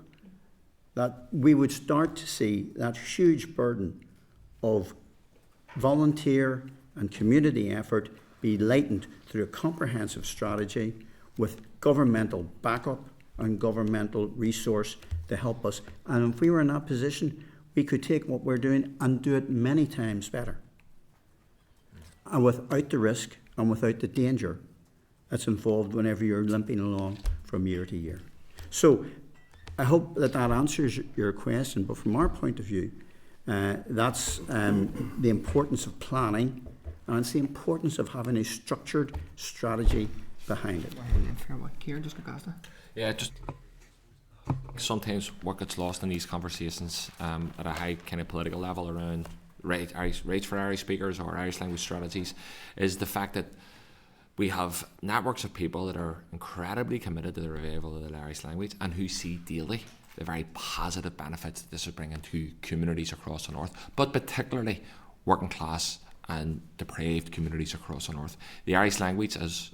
that we would start to see that huge burden of volunteer and community effort be lightened through a comprehensive strategy with governmental backup and governmental resource to help us. And if we were in that position, we could take what we're doing and do it many times better, and without the risk and without the danger that's involved whenever you're limping along from year to year. So I hope that answers your question, but from our point of view, that's the importance of planning, and it's the importance of having a structured strategy behind it. Ciarán, just yeah, just sometimes what gets lost in these conversations at a high kind of political level around rates for Irish speakers or Irish language strategies is the fact that we have networks of people that are incredibly committed to the revival of the Irish language and who see daily the very positive benefits that this is bringing to communities across the north, but particularly working class and depraved communities across the north. The Irish language, as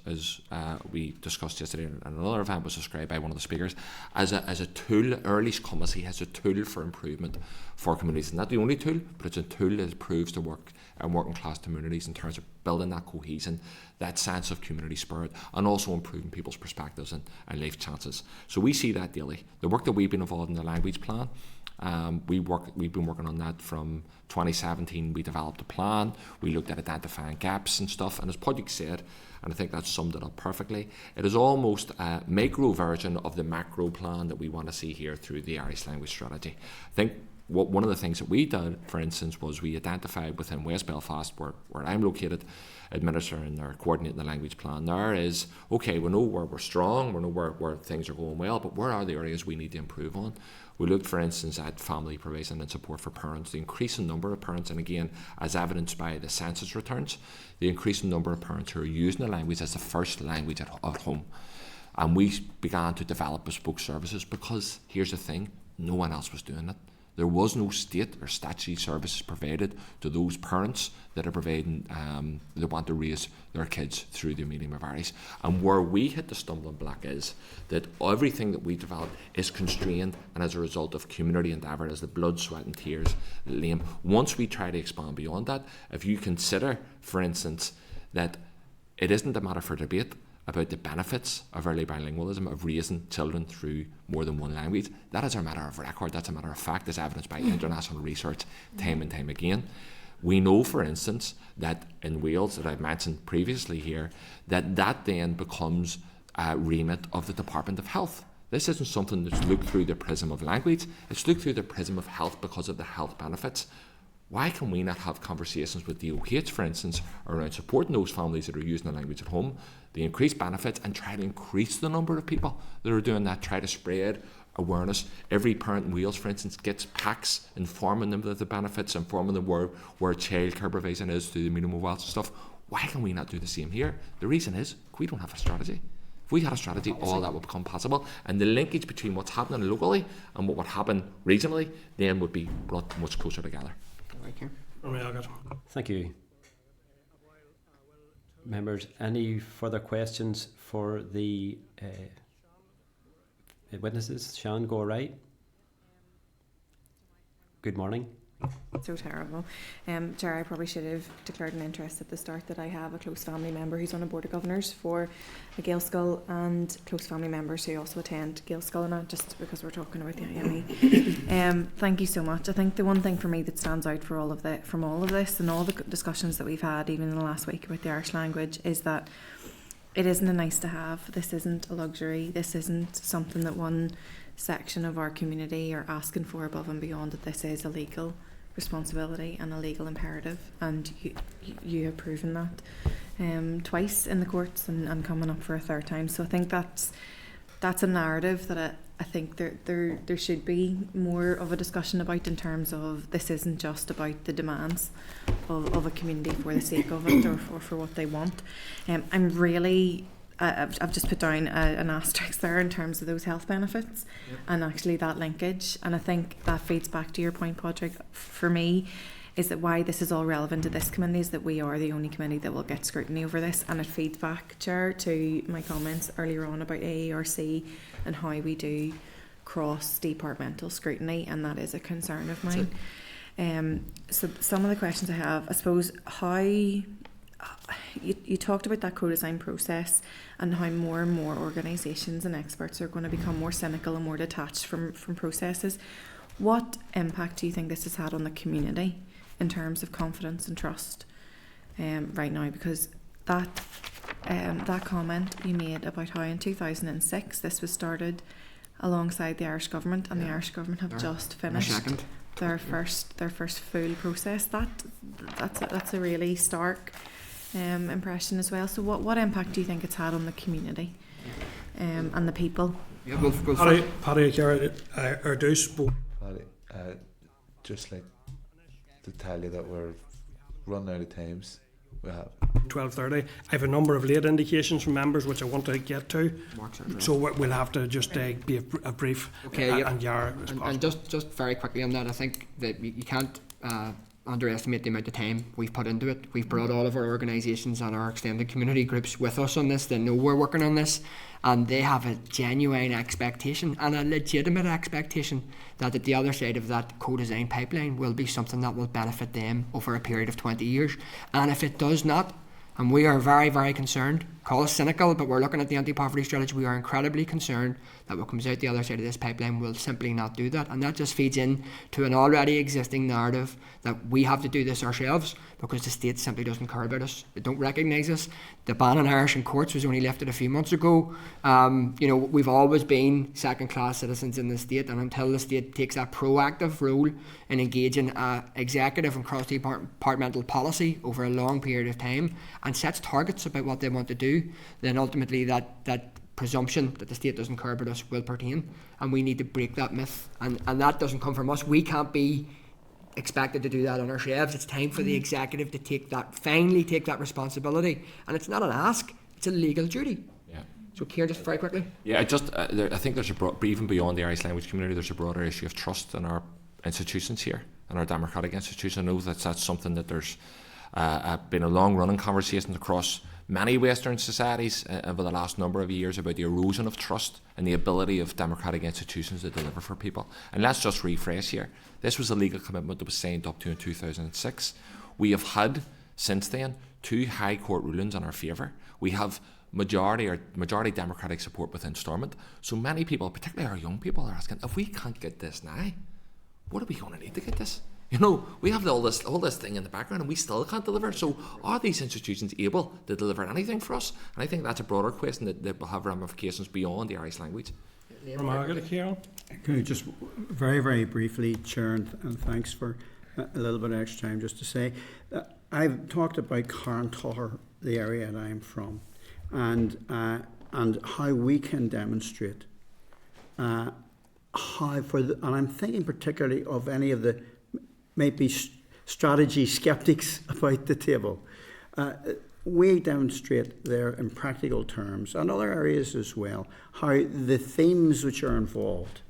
we discussed yesterday in another event, was described by one of the speakers as a tool. Irish Comhairle has a tool for improvement for communities. Not the only tool, but it's a tool that proves to work in working class communities in terms of building that cohesion, that sense of community spirit, and also improving people's perspectives and life chances. So we see that daily. The work that we've been involved in the language plan, we've been working on that from 2017. We developed a plan. We looked at identifying gaps and stuff. And as Pádraig said, and I think that summed it up perfectly, it is almost a micro version of the macro plan that we want to see here through the Irish language strategy. I think one of the things that we did, for instance, was we identified within West Belfast, where I'm located, administering or coordinating the language plan. There is, okay, we know where we're strong, we know where things are going well, but where are the areas we need to improve on? We looked, for instance, at family provision and support for parents, the increasing number of parents, and again, as evidenced by the census returns, the increasing number of parents who are using the language as the first language at home. And we began to develop bespoke services because, here's the thing, no one else was doing it. There was no state or statutory services provided to those parents that are providing, that want to raise their kids through the medium of Irish. And where we hit the stumbling block is that everything that we develop is constrained, and as a result of community endeavour, as the blood, sweat and tears, Liam, once we try to expand beyond that, if you consider, for instance, that it isn't a matter for debate about the benefits of early bilingualism, of raising children through more than one language, that is a matter of record, that's a matter of fact, as evidenced by international research time and time again. We know, for instance, that in Wales, that I've mentioned previously here, that then becomes a remit of the Department of Health. This isn't something that's looked through the prism of language, it's looked through the prism of health because of the health benefits. Why can we not have conversations with the OH, for instance, around supporting those families that are using the language at home, the increased benefits, and try to increase the number of people that are doing that, try to spread awareness. Every parent in Wales, for instance, gets packs informing them of the benefits, informing them where childcare provision is through the minimum of wealth and stuff. Why can we not do the same here? The reason is we don't have a strategy. If we had a strategy, all that would become possible, and the linkage between what's happening locally and what would happen regionally then would be brought much closer together. Thank you. Members, any further questions for the witnesses? Sean, go right. Good morning. So terrible. Chair, I probably should have declared an interest at the start that I have a close family member who's on a board of governors for the Gaelscoil, and close family members who also attend Gaelscolaíochta, just because we're talking about the IME. Thank you so much. I think the one thing for me that stands out from all of this and all the discussions that we've had, even in the last week, about the Irish language, is that it isn't a nice to have. This isn't a luxury. This isn't something that one section of our community are asking for above and beyond. That this is a legal responsibility and a legal imperative, and you have proven that twice in the courts and coming up for a third time. So I think that's a narrative that I think there should be more of a discussion about, in terms of this isn't just about the demands of a community for the sake of it or for what they want. I've just put down an asterisk there in terms of those health benefits, and actually that linkage, and I think that feeds back to your point, Pádraig, for me, is that why this is all relevant to this committee is that we are the only committee that will get scrutiny over this, and it feeds back, Chair, to my comments earlier on about AARC and how we do cross-departmental scrutiny, and that is a concern of mine. So some of the questions I have, I suppose, how you talked about that co-design process and how more and more organisations and experts are going to become more cynical and more detached from processes. What impact do you think this has had on the community in terms of confidence and trust right now? Because that comment you made about how in 2006 this was started alongside the Irish government, and the Irish government have just finished their first full process. That's a really stark impression as well. So what impact do you think it's had on the community and the people? Pádraig, just like to tell you that we're running out of times. We have 12:30. I have a number of late indications from members which I want to get to, so we'll have to just be a brief. Okay, and just very quickly on that, I think that you can't underestimate the amount of time we've put into it. We've brought all of our organisations and our extended community groups with us on this. They know we're working on this, and they have a genuine expectation and a legitimate expectation that at the other side of that co-design pipeline will be something that will benefit them over a period of 20 years. And if it does not, and we are very, very concerned, call us cynical, but we're looking at the anti-poverty strategy, we are incredibly concerned that what comes out the other side of this pipeline will simply not do that. And that just feeds in to an already existing narrative that we have to do this ourselves because the state simply doesn't care about us. They don't recognise us. The ban on Irish in courts was only lifted a few months ago. We've always been second-class citizens in the state, and until the state takes a proactive role in engaging executive and cross-departmental policy over a long period of time and sets targets about what they want to do, then ultimately that presumption that the state doesn't care about us will pertain, and we need to break that myth, and that doesn't come from us. We can't be expected to do that on ourselves. It's time for the executive to finally take that responsibility, and it's not an ask, it's a legal duty. Yeah. So Ciarán, just very quickly. Yeah, I think there's even beyond the Irish language community, there's a broader issue of trust in our institutions here, in our democratic institutions. I know that's something that there's been a long running conversation across many Western societies over the last number of years about the erosion of trust and the ability of democratic institutions to deliver for people. And let's just rephrase here. This was a legal commitment that was signed up to in 2006. We have had, since then, 2 High Court rulings in our favour. We have majority democratic support within Stormont. So many people, particularly our young people, are asking, if we can't get this now, what are we going to need to get this? We have all this thing in the background and we still can't deliver. So are these institutions able to deliver anything for us? And I think that's a broader question that will have ramifications beyond the Irish language. Ciarán? Okay, just very, very briefly, Chair, and thanks for a little bit of extra time just to say, I've talked about Tóchair, the area that I'm from, and how we can demonstrate and I'm thinking particularly of any of the maybe strategy skeptics about the table. We demonstrate there in practical terms, and other areas as well, how the themes which are involved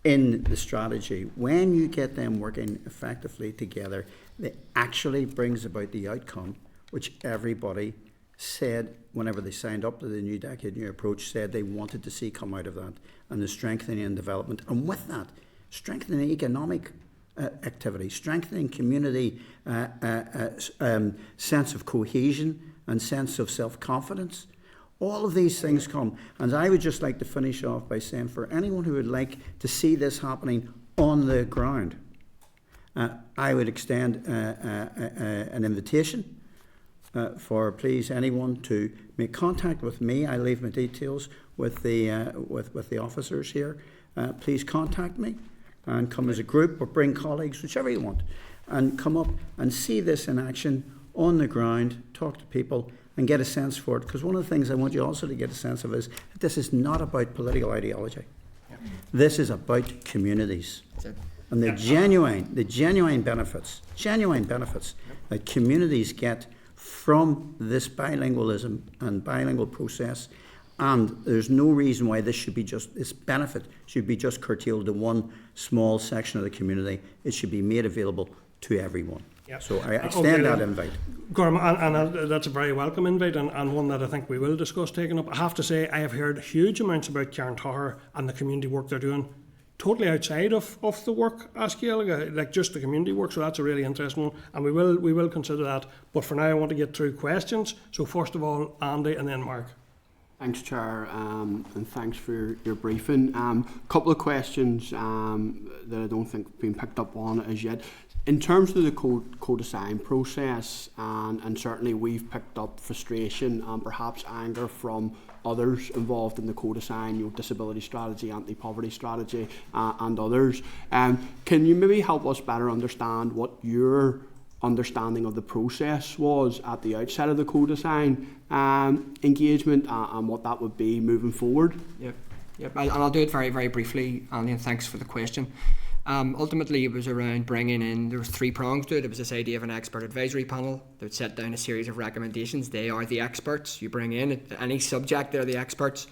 in the strategy, when you get them working effectively together, it actually brings about the outcome which everybody said whenever they signed up to the New Decade New Approach, said they wanted to see come out of that, and the strengthening and development, and with that, strengthening economic activity, strengthening community sense of cohesion and sense of self-confidence. All of these things come. And I would just like to finish off by saying, for anyone who would like to see this happening on the ground, I would extend an invitation for please anyone to make contact with me. I leave my details with the officers here. Please contact me and come as a group or bring colleagues, whichever you want, and come up and see this in action on the ground, talk to people and get a sense for it. Because one of the things I want you also to get a sense of is that this is not about political ideology. Yeah. This is about communities. And the genuine benefits that communities get from this bilingualism and bilingual process. And there's no reason why this benefit should be just curtailed to one small section of the community. It should be made available to everyone. Yep. So I extend that invite. And that's a very welcome invite, and one that I think we will discuss taking up. I have to say, I have heard huge amounts about Tóchair and the community work they're doing, totally outside of the work as Gaeilge, like just the community work. So that's a really interesting one, and we will consider that. But for now, I want to get through questions. So first of all, Andy, and then Mark. Thanks, Chair, and thanks for your briefing. Couple of questions that I don't think have been picked up on as yet. In terms of the co-design process, and certainly we've picked up frustration and perhaps anger from others involved in the co-design, disability strategy, anti-poverty strategy, and others. Can you maybe help us better understand what your understanding of the process was at the outset of the co-design engagement and what that would be moving forward? Yep. And I'll do it very, very briefly, Andy, and thanks for the question. Ultimately, it was around bringing in, there was 3 prongs to it. It was this idea of an expert advisory panel that would set down a series of recommendations. They are the experts you bring in. Any subject, they're the experts.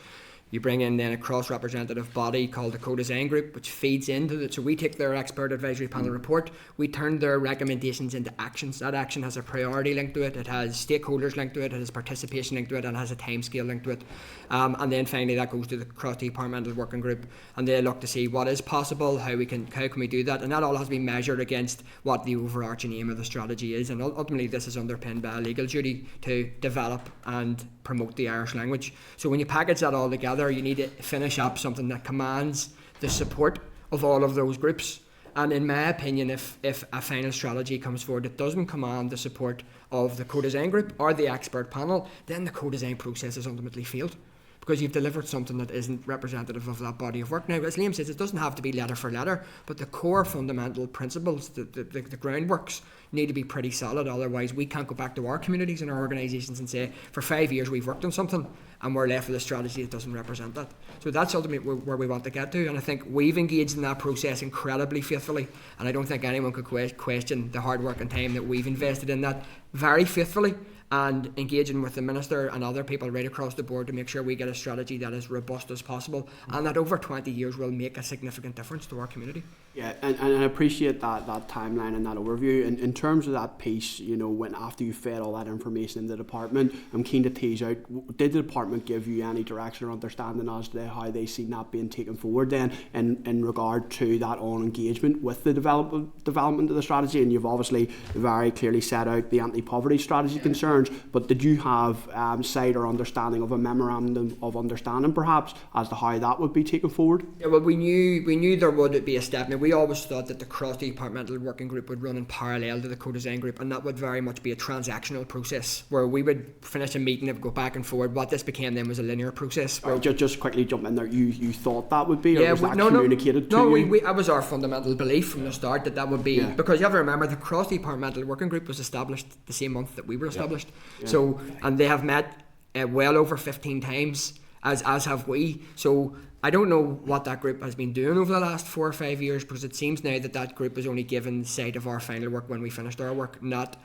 You bring in then a cross-representative body called the co-design group, which feeds into it. So we take their expert advisory panel report, we turn their recommendations into actions. That action has a priority linked to it, it has stakeholders linked to it, it has participation linked to it, and it has a timescale linked to it. And then finally that goes to the cross-departmental working group, and they look to see what is possible, how can we do that, and that all has to be measured against what the overarching aim of the strategy is. And ultimately this is underpinned by a legal duty to develop and promote the Irish language. So when you package that all together, you need to finish up something that commands the support of all of those groups. And in my opinion, if a final strategy comes forward that doesn't command the support of the co-design group or the expert panel, then the co-design process is ultimately failed, because you've delivered something that isn't representative of that body of work. Now, as Liam says, it doesn't have to be letter for letter, but the core fundamental principles, the groundworks, need to be pretty solid. Otherwise, we can't go back to our communities and our organisations and say, for 5 years we've worked on something and we're left with a strategy that doesn't represent that. So that's ultimately where we want to get to, and I think we've engaged in that process incredibly faithfully, and I don't think anyone could question the hard work and time that we've invested in that very faithfully, and engaging with the Minister and other people right across the board to make sure we get a strategy that is robust as possible and that over 20 years will make a significant difference to our community. Yeah, and I appreciate that timeline and that overview. In terms of that piece, when after you fed all that information in the department, I'm keen to tease out, did the department give you any direction or understanding as to how they see that being taken forward then in regard to that on engagement with the development of the strategy? And you've obviously very clearly set out the anti-poverty strategy concerns, but did you have sight or understanding of a memorandum of understanding perhaps as to how that would be taken forward? Yeah, well, we knew there would be a step. Now, we always thought that the cross-departmental working group would run in parallel to the co-design group, and that would very much be a transactional process where we would finish a meeting and go back and forward. What this became then was a linear process. Just quickly jump in there, you thought that would be, or was that communicated to you? No, that was our fundamental belief from the start that would be, because you have to remember the cross-departmental working group was established the same month that we were established. Yeah. So, and they have met well over 15 times, as have we. So I don't know what that group has been doing over the last 4 or 5 years, because it seems now that group is only given sight of our final work when we finished our work, not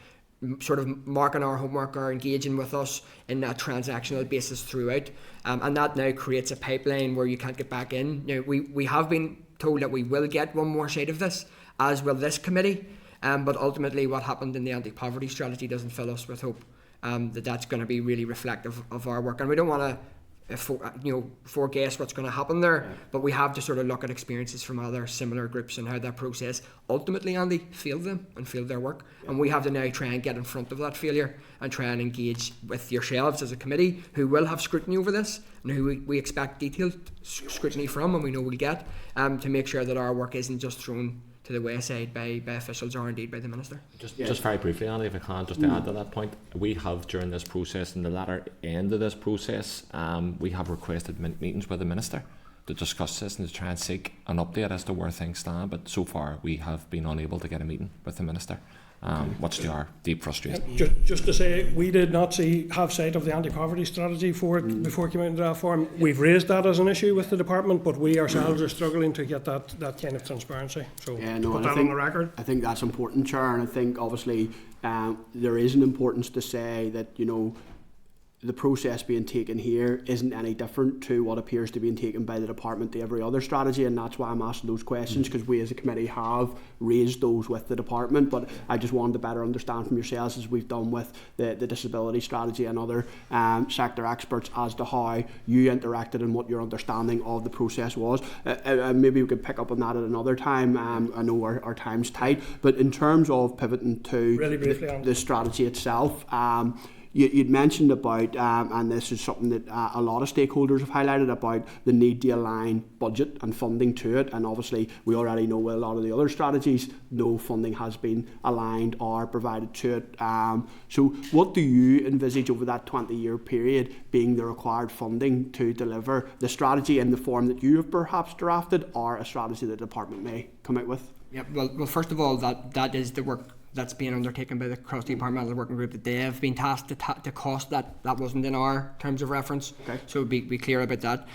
sort of marking our homework or engaging with us in that transactional basis throughout. And that now creates a pipeline where you can't get back in. Now, we have been told that we will get one more sight of this, as will this committee. But ultimately what happened in the anti-poverty strategy doesn't fill us with hope that's going to be really reflective of our work. And we don't want to foreguess what's going to happen there, but we have to sort of look at experiences from other similar groups and how that process ultimately, Andy, failed them and failed their work. And we have to now try and get in front of that failure and try and engage with yourselves as a committee who will have scrutiny over this and who we expect detailed scrutiny from, and we know we'll get, to make sure that our work isn't just thrown to the wayside by officials or indeed by the Minister. Just very briefly, Andy, if I can, just to add to that point, we have during this process, in the latter end of this process, we have requested meetings with the Minister to discuss this and to try and seek an update as to where things stand, but so far we have been unable to get a meeting with the Minister. Much to our deep frustration. Just to say, we did not have sight of the anti-poverty strategy before it came out in draft form. We've raised that as an issue with the department, but we ourselves are struggling to get that kind of transparency. So put that on the record. I think that's important, Chair, and I think obviously there is an importance to say that the process being taken here isn't any different to what appears to be taken by the department to every other strategy, and that's why I'm asking those questions, because we as a committee have raised those with the department. But I just wanted to better understand from yourselves, as we've done with the disability strategy and other sector experts, as to how you interacted and what your understanding of the process was. Maybe we could pick up on that at another time. I know our time's tight, but in terms of pivoting to really briefly, the strategy itself, you'd mentioned about, and this is something that a lot of stakeholders have highlighted, about the need to align budget and funding to it. And obviously we already know with a lot of the other strategies, no funding has been aligned or provided to it. So what do you envisage over that 20-year period being the required funding to deliver the strategy in the form that you have perhaps drafted, or a strategy the department may come out with? Yeah, well, first of all, that is the work that's being undertaken by the cross-departmental working group that they have been tasked to cost. That wasn't in our terms of reference, okay. So be clear about that.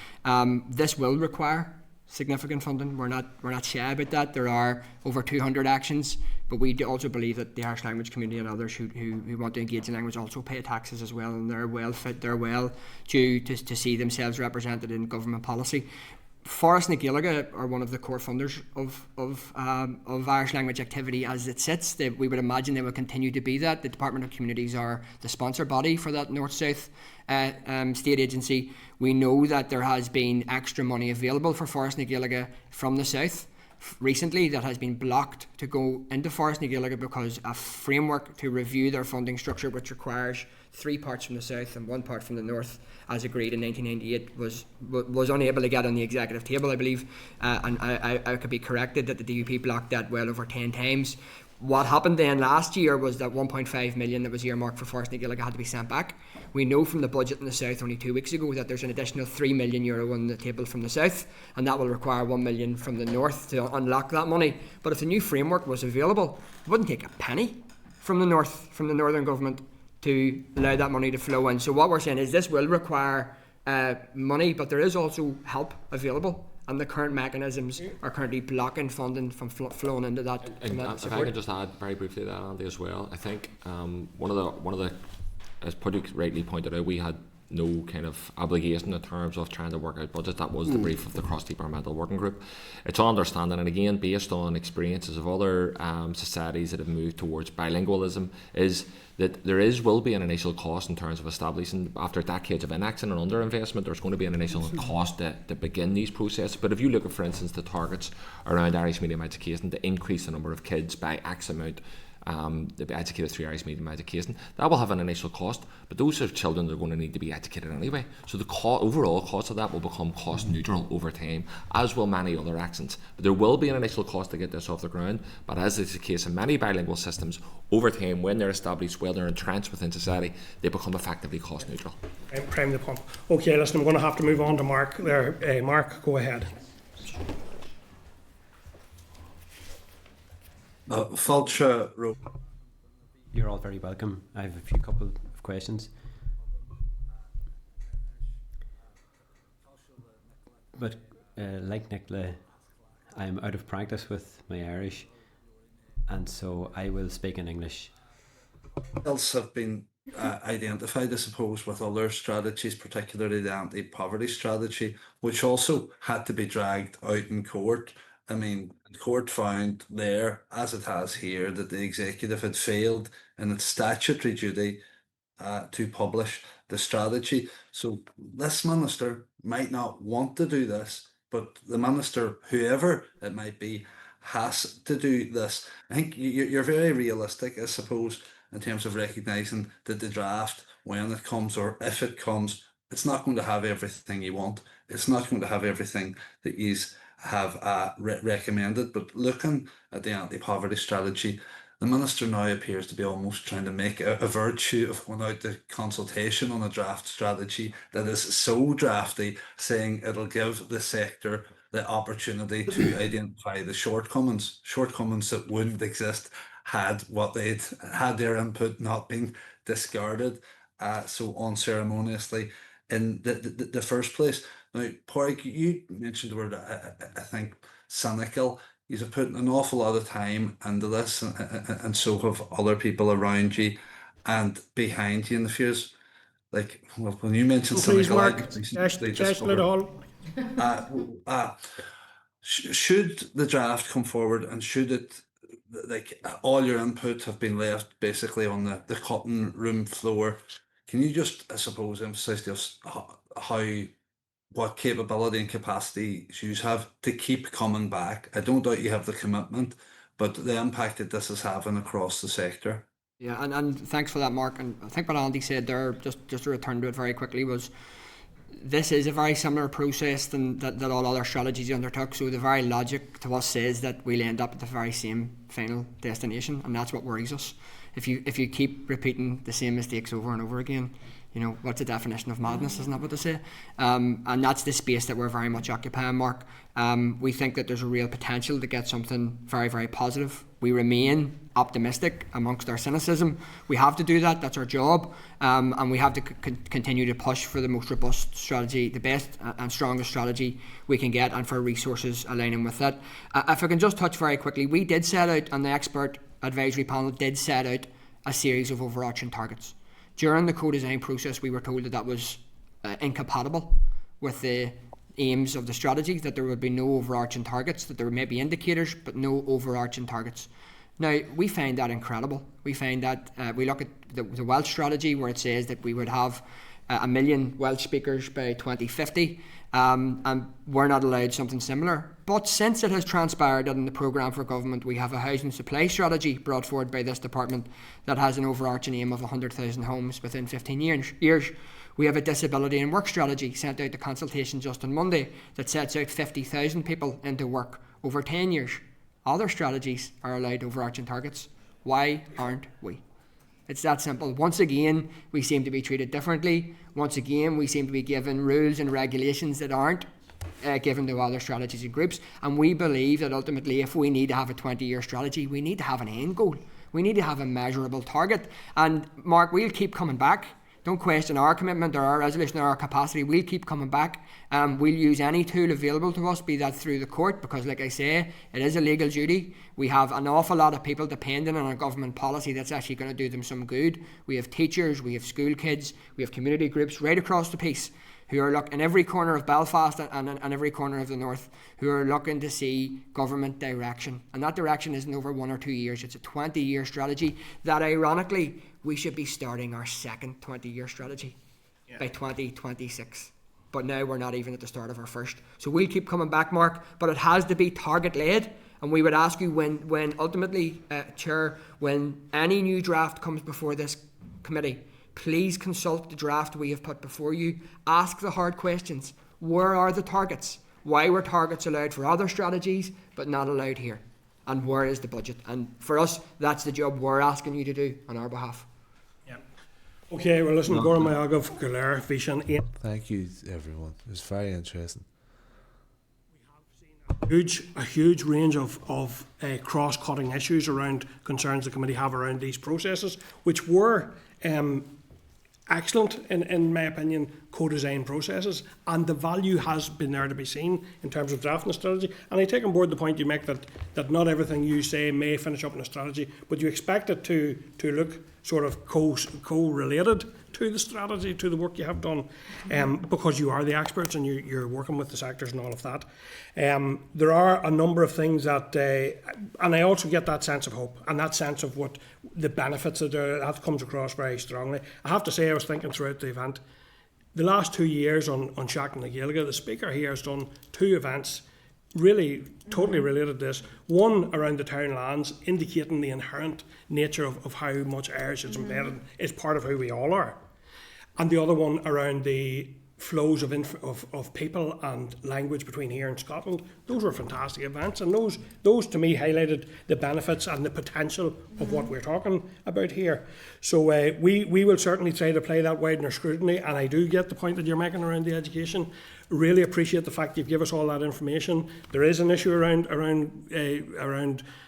This will require significant funding. We're not shy about that. There are over 200 actions, but we do also believe that the Irish language community and others who want to engage in language also pay taxes as well, and they're well due to see themselves represented in government policy. Forbartha and Gaeilge are one of the core funders of Irish language activity as it sits. We would imagine they will continue to be that. The Department of Communities are the sponsor body for that North-South state agency. We know that there has been extra money available for Forbartha and Gaeilge from the South recently that has been blocked to go into Forbartha and Gaeilge because a framework to review their funding structure, which requires 3 parts from the South and 1 part from the North, as agreed in 1998, was unable to get on the executive table, I believe, and I could be corrected that the DUP blocked that well over 10 times. What happened then last year was that 1.5 million that was earmarked for Forbartha and Gaeilge had to be sent back. We know from the budget in the South only 2 weeks ago that there's an additional €3 million on the table from the South, and that will require 1 million from the North to unlock that money. But if the new framework was available, it wouldn't take a penny from the North, from the Northern Government, to allow that money to flow in. So what we're saying is this will require money, but there is also help available, and the current mechanisms are currently blocking funding from flowing into that. If I can just add very briefly to that, Andy, as well. I think one of the, as Pádraig rightly pointed out, we had no kind of obligation in terms of trying to work out budget. That was the brief of the cross-departmental working group. It's our understanding, and again based on experiences of other societies that have moved towards bilingualism, is that there will be an initial cost in terms of establishing, after decades of inaction and underinvestment, there's going to be an initial cost to begin these processes. But if you look at, for instance, the targets around Irish medium education to increase the number of kids by X amount, to be educated through Irish medium education, that will have an initial cost, but those are children that are going to need to be educated anyway. So the overall cost of that will become cost neutral over time, as will many other actions. But there will be an initial cost to get this off the ground, but as is the case in many bilingual systems, over time, when they're established, well, they're entrenched within society, they become effectively cost neutral. Prime the pump. Okay, listen, I'm going to have to move on to Mark there. Mark, go ahead. You're all very welcome. I have a couple of questions. But like Nicola, I'm out of practice with my Irish, and so I will speak in English. Else have been identified, I suppose, with other strategies, particularly the anti-poverty strategy, which also had to be dragged out in court. I mean, the court found there, as it has here, that the executive had failed in its statutory duty to publish the strategy. So this minister might not want to do this, but the minister, whoever it might be, has to do this. I think you're very realistic, I suppose, in terms of recognising that the draft, when it comes or if it comes, it's not going to have everything you want. It's not going to have everything that you have recommended. But looking at the anti-poverty strategy, the minister now appears to be almost trying to make a virtue of going out to consultation on a draft strategy that is so drafty, saying it'll give the sector the opportunity to identify the shortcomings that wouldn't exist had what they'd had their input not been discarded so unceremoniously in the first place. Now, Pádraig, you mentioned the word, I think, cynical. You have put an awful lot of time into this, and so have other people around you and behind you in the fears. Like, well, when you mentioned cynical, Mark, should the draft come forward, and should it, like, all your input have been left basically on the cutting room floor? Can you just, I suppose, emphasise to us what capability and capacity you have to keep coming back? I don't doubt you have the commitment, but the impact that this is having across the sector. Yeah, and thanks for that, Mark. And I think what Andy said there, just to return to it very quickly, was this is a very similar process than that all other strategies undertook. So the very logic to us says that we'll end up at the very same final destination, and that's what worries us. If you keep repeating the same mistakes over and over again, you know, what's the definition of madness, isn't that what they say? And that's the space that we're very much occupying, Mark. We think that there's a real potential to get something very, very positive. We remain optimistic amongst our cynicism. We have to do that, that's our job, and we have to continue to push for the most robust strategy, the best and strongest strategy we can get, and for resources aligning with that. If I can just touch very quickly, we did set out, and the expert advisory panel did set out a series of overarching targets. During the co-design process, we were told that that was incompatible with the aims of the strategy, that there would be no overarching targets, that there may be indicators but no overarching targets. Now, we find that incredible. We find that we look at the Welsh strategy, where it says that we would have 1 million Welsh speakers by 2050, and we're not allowed something similar. But since it has transpired that in the programme for government we have a housing supply strategy brought forward by this department that has an overarching aim of 100,000 homes within 15 years. We have a disability and work strategy sent out to consultation just on Monday that sets out 50,000 people into work over 10 years. Other strategies are allowed overarching targets. Why aren't we? It's that simple. Once again, we seem to be treated differently. Once again, we seem to be given rules and regulations that aren't given to other strategies and groups. And we believe that ultimately, if we need to have a 20-year strategy, we need to have an end goal. We need to have a measurable target. And Mark, we'll keep coming back. Don't question our commitment or our resolution or our capacity. We'll keep coming back. We'll use any tool available to us, be that through the court, because like I say, it is a legal duty. We have an awful lot of people depending on a government policy that's actually going to do them some good. We have teachers, we have school kids, we have community groups right across the piece who are looking in every corner of Belfast and every corner of the north, who are looking to see government direction. And that direction isn't over 1 or 2 years. It's a 20-year strategy that, ironically, we should be starting our second 20-year strategy by 2026. But now we're not even at the start of our first. So we'll keep coming back, Mark, but it has to be target-led. And we would ask you when ultimately, Chair, when any new draft comes before this committee, please consult the draft we have put before you. Ask the hard questions. Where are the targets? Why were targets allowed for other strategies but not allowed here? And where is the budget? And for us, that's the job we're asking you to do on our behalf. Okay, well listen, Gordon Mayagov, Glór, Bhéin. Thank you, everyone. It was very interesting. A huge range of cross-cutting issues around concerns the committee have around these processes, which were excellent, in my opinion, co-design processes, and the value has been there to be seen in terms of drafting a strategy. And I take on board the point you make that not everything you say may finish up in a strategy, but you expect it to look sort of co-related to the strategy, to the work you have done, because you are the experts and you're working with the sectors and all of that. There are a number of things that, and I also get that sense of hope and that sense of what the benefits that comes across very strongly. I have to say, I was thinking throughout the event, the last 2 years on Schemes LCM Gaeilge, the speaker here has done 2 events really totally related to this. One around the town lands, indicating the inherent nature of how much Irish is embedded, is part of who we all are. And the other one around the flows of people and language between here and Scotland. Those were fantastic events, and those to me highlighted the benefits and the potential of what we're talking about here. So we will certainly try to play that Widener scrutiny, and I do get the point that you're making around the education. Really appreciate the fact you've given us all that information. There is an issue around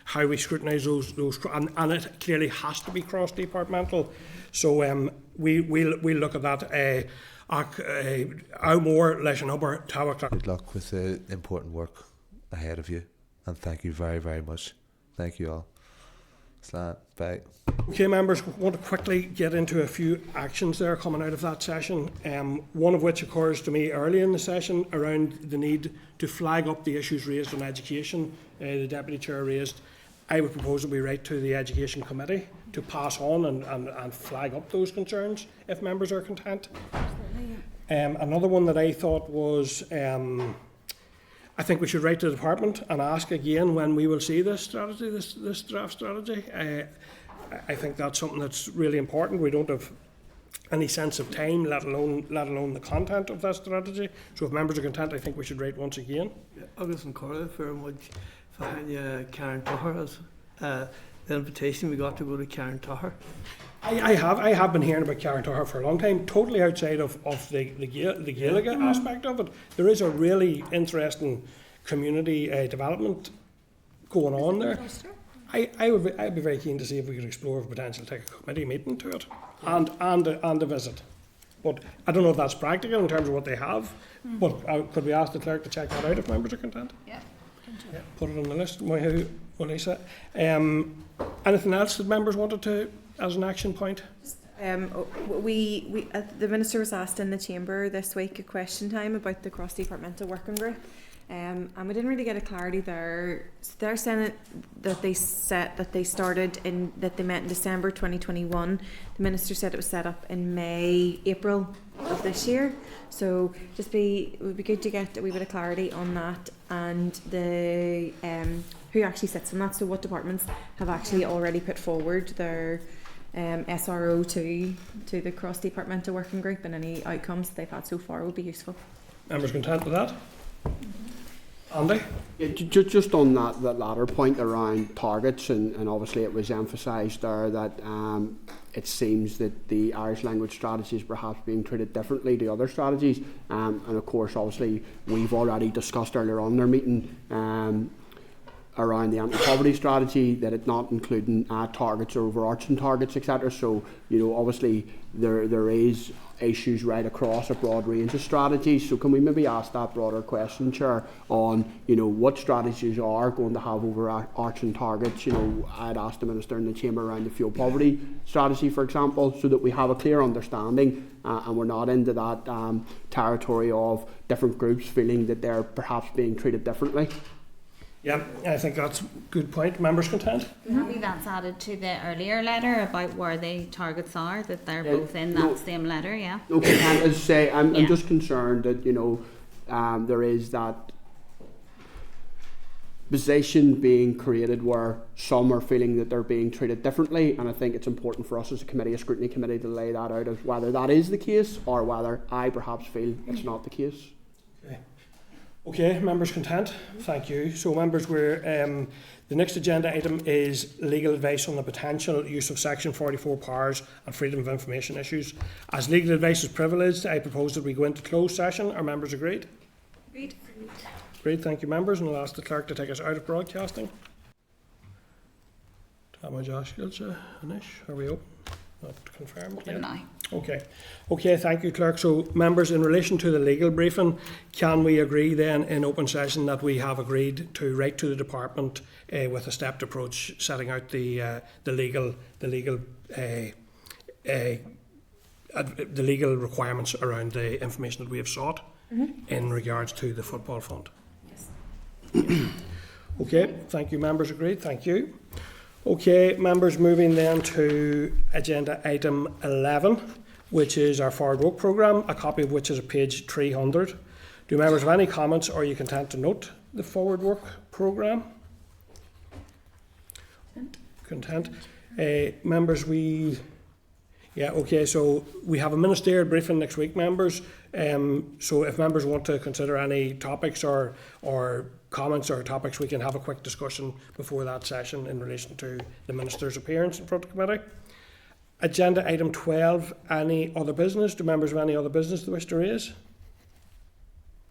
how we scrutinise those and it clearly has to be cross-departmental. So we'll look at that. Good luck with the important work ahead of you, and thank you very, very much. Thank you all. Slán, bye. Okay, members, we want to quickly get into a few actions there coming out of that session. One of which occurs to me early in the session around the need to flag up the issues raised on education. The Deputy Chair raised. I would propose that we write to the Education Committee to pass on and flag up those concerns if members are content. Another one that I thought was, I think we should write to the department and ask again when we will see this strategy, this draft strategy. I think that's something that's really important. We don't have any sense of time, let alone the content of that strategy. So if members are content, I think we should write once again. Agus an Conradh very much for Ciarán Tóchair as the invitation we got to go to Ciarán Tóchair. I have been hearing about Ciarán Tóchair for a long time, totally outside of the Gaeilge aspect of it. There is a really interesting community development going on there. I'd be very keen to see if we could explore the potential to take a committee meeting to it and a visit. But I don't know if that's practical in terms of what they have. But could we ask the clerk to check that out if members are content? Yeah. Put it on the list. Lisa. Anything else that members wanted to as an action point? The Minister was asked in the Chamber this week a question time about the cross-departmental working group, and we didn't really get a clarity there. So they're saying that they met in December 2021. The Minister said it was set up in April of this year. So it would be good to get a wee bit of clarity on that and the who actually sits on that. So what departments have actually already put forward their SRO to the cross-departmental working group, and any outcomes they've had so far would be useful. Members content with that? Andy? Yeah, just on that latter point around targets, and obviously it was emphasised there that it seems that the Irish language strategy is perhaps being treated differently to other strategies, and of course obviously we've already discussed earlier on in our meeting around the anti-poverty strategy that it's not including targets or overarching targets, etc. So obviously there is issues right across a broad range of strategies. So can we maybe ask that broader question, Chair, on what strategies are going to have overarching targets? I'd asked the Minister in the Chamber around the fuel poverty strategy, for example, so that we have a clear understanding and we're not into that territory of different groups feeling that they're perhaps being treated differently. Yeah, I think that's a good point. Members content? Maybe that's added to the earlier letter about where the targets are, that they're both in that same letter, yeah. Okay, as I say, I'm just concerned that, there is that position being created where some are feeling that they're being treated differently, and I think it's important for us as a committee, a scrutiny committee, to lay that out as whether that is the case or whether I perhaps feel it's not the case. Okay, members content? Thank you. So members, the next agenda item is legal advice on the potential use of Section 44 powers and freedom of information issues. As legal advice is privileged, I propose that we go into closed session. Are members agreed? Agreed. Agreed, thank you members, and I'll ask the clerk to take us out of broadcasting. Josh, Giolla, Anish, are we open? Not confirmed yet. No. Okay, thank you, clerk. So members, in relation to the legal briefing, can we agree then in open session that we have agreed to write to the department with a stepped approach, setting out the legal requirements around the information that we have sought in regards to the football fund? Yes. Okay, thank you members, agreed, thank you. Okay, members, moving then to agenda item 11, which is our forward work programme, a copy of which is at page 300. Do members have any comments, or are you content to note the forward work programme? Content. Members, so we have a ministerial briefing next week, members. So if members want to consider any topics or comments or topics, we can have a quick discussion before that session in relation to the Minister's appearance in front of the committee. Agenda item 12, any other business? Do members have any other business they wish to raise?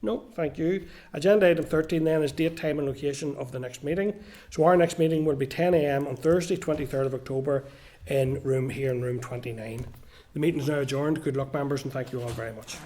No, thank you. Agenda item 13 then is date, time and location of the next meeting. So our next meeting will be 10 a.m. on Thursday, 23rd of October in room 29. The meeting is now adjourned. Good luck members, and thank you all very much.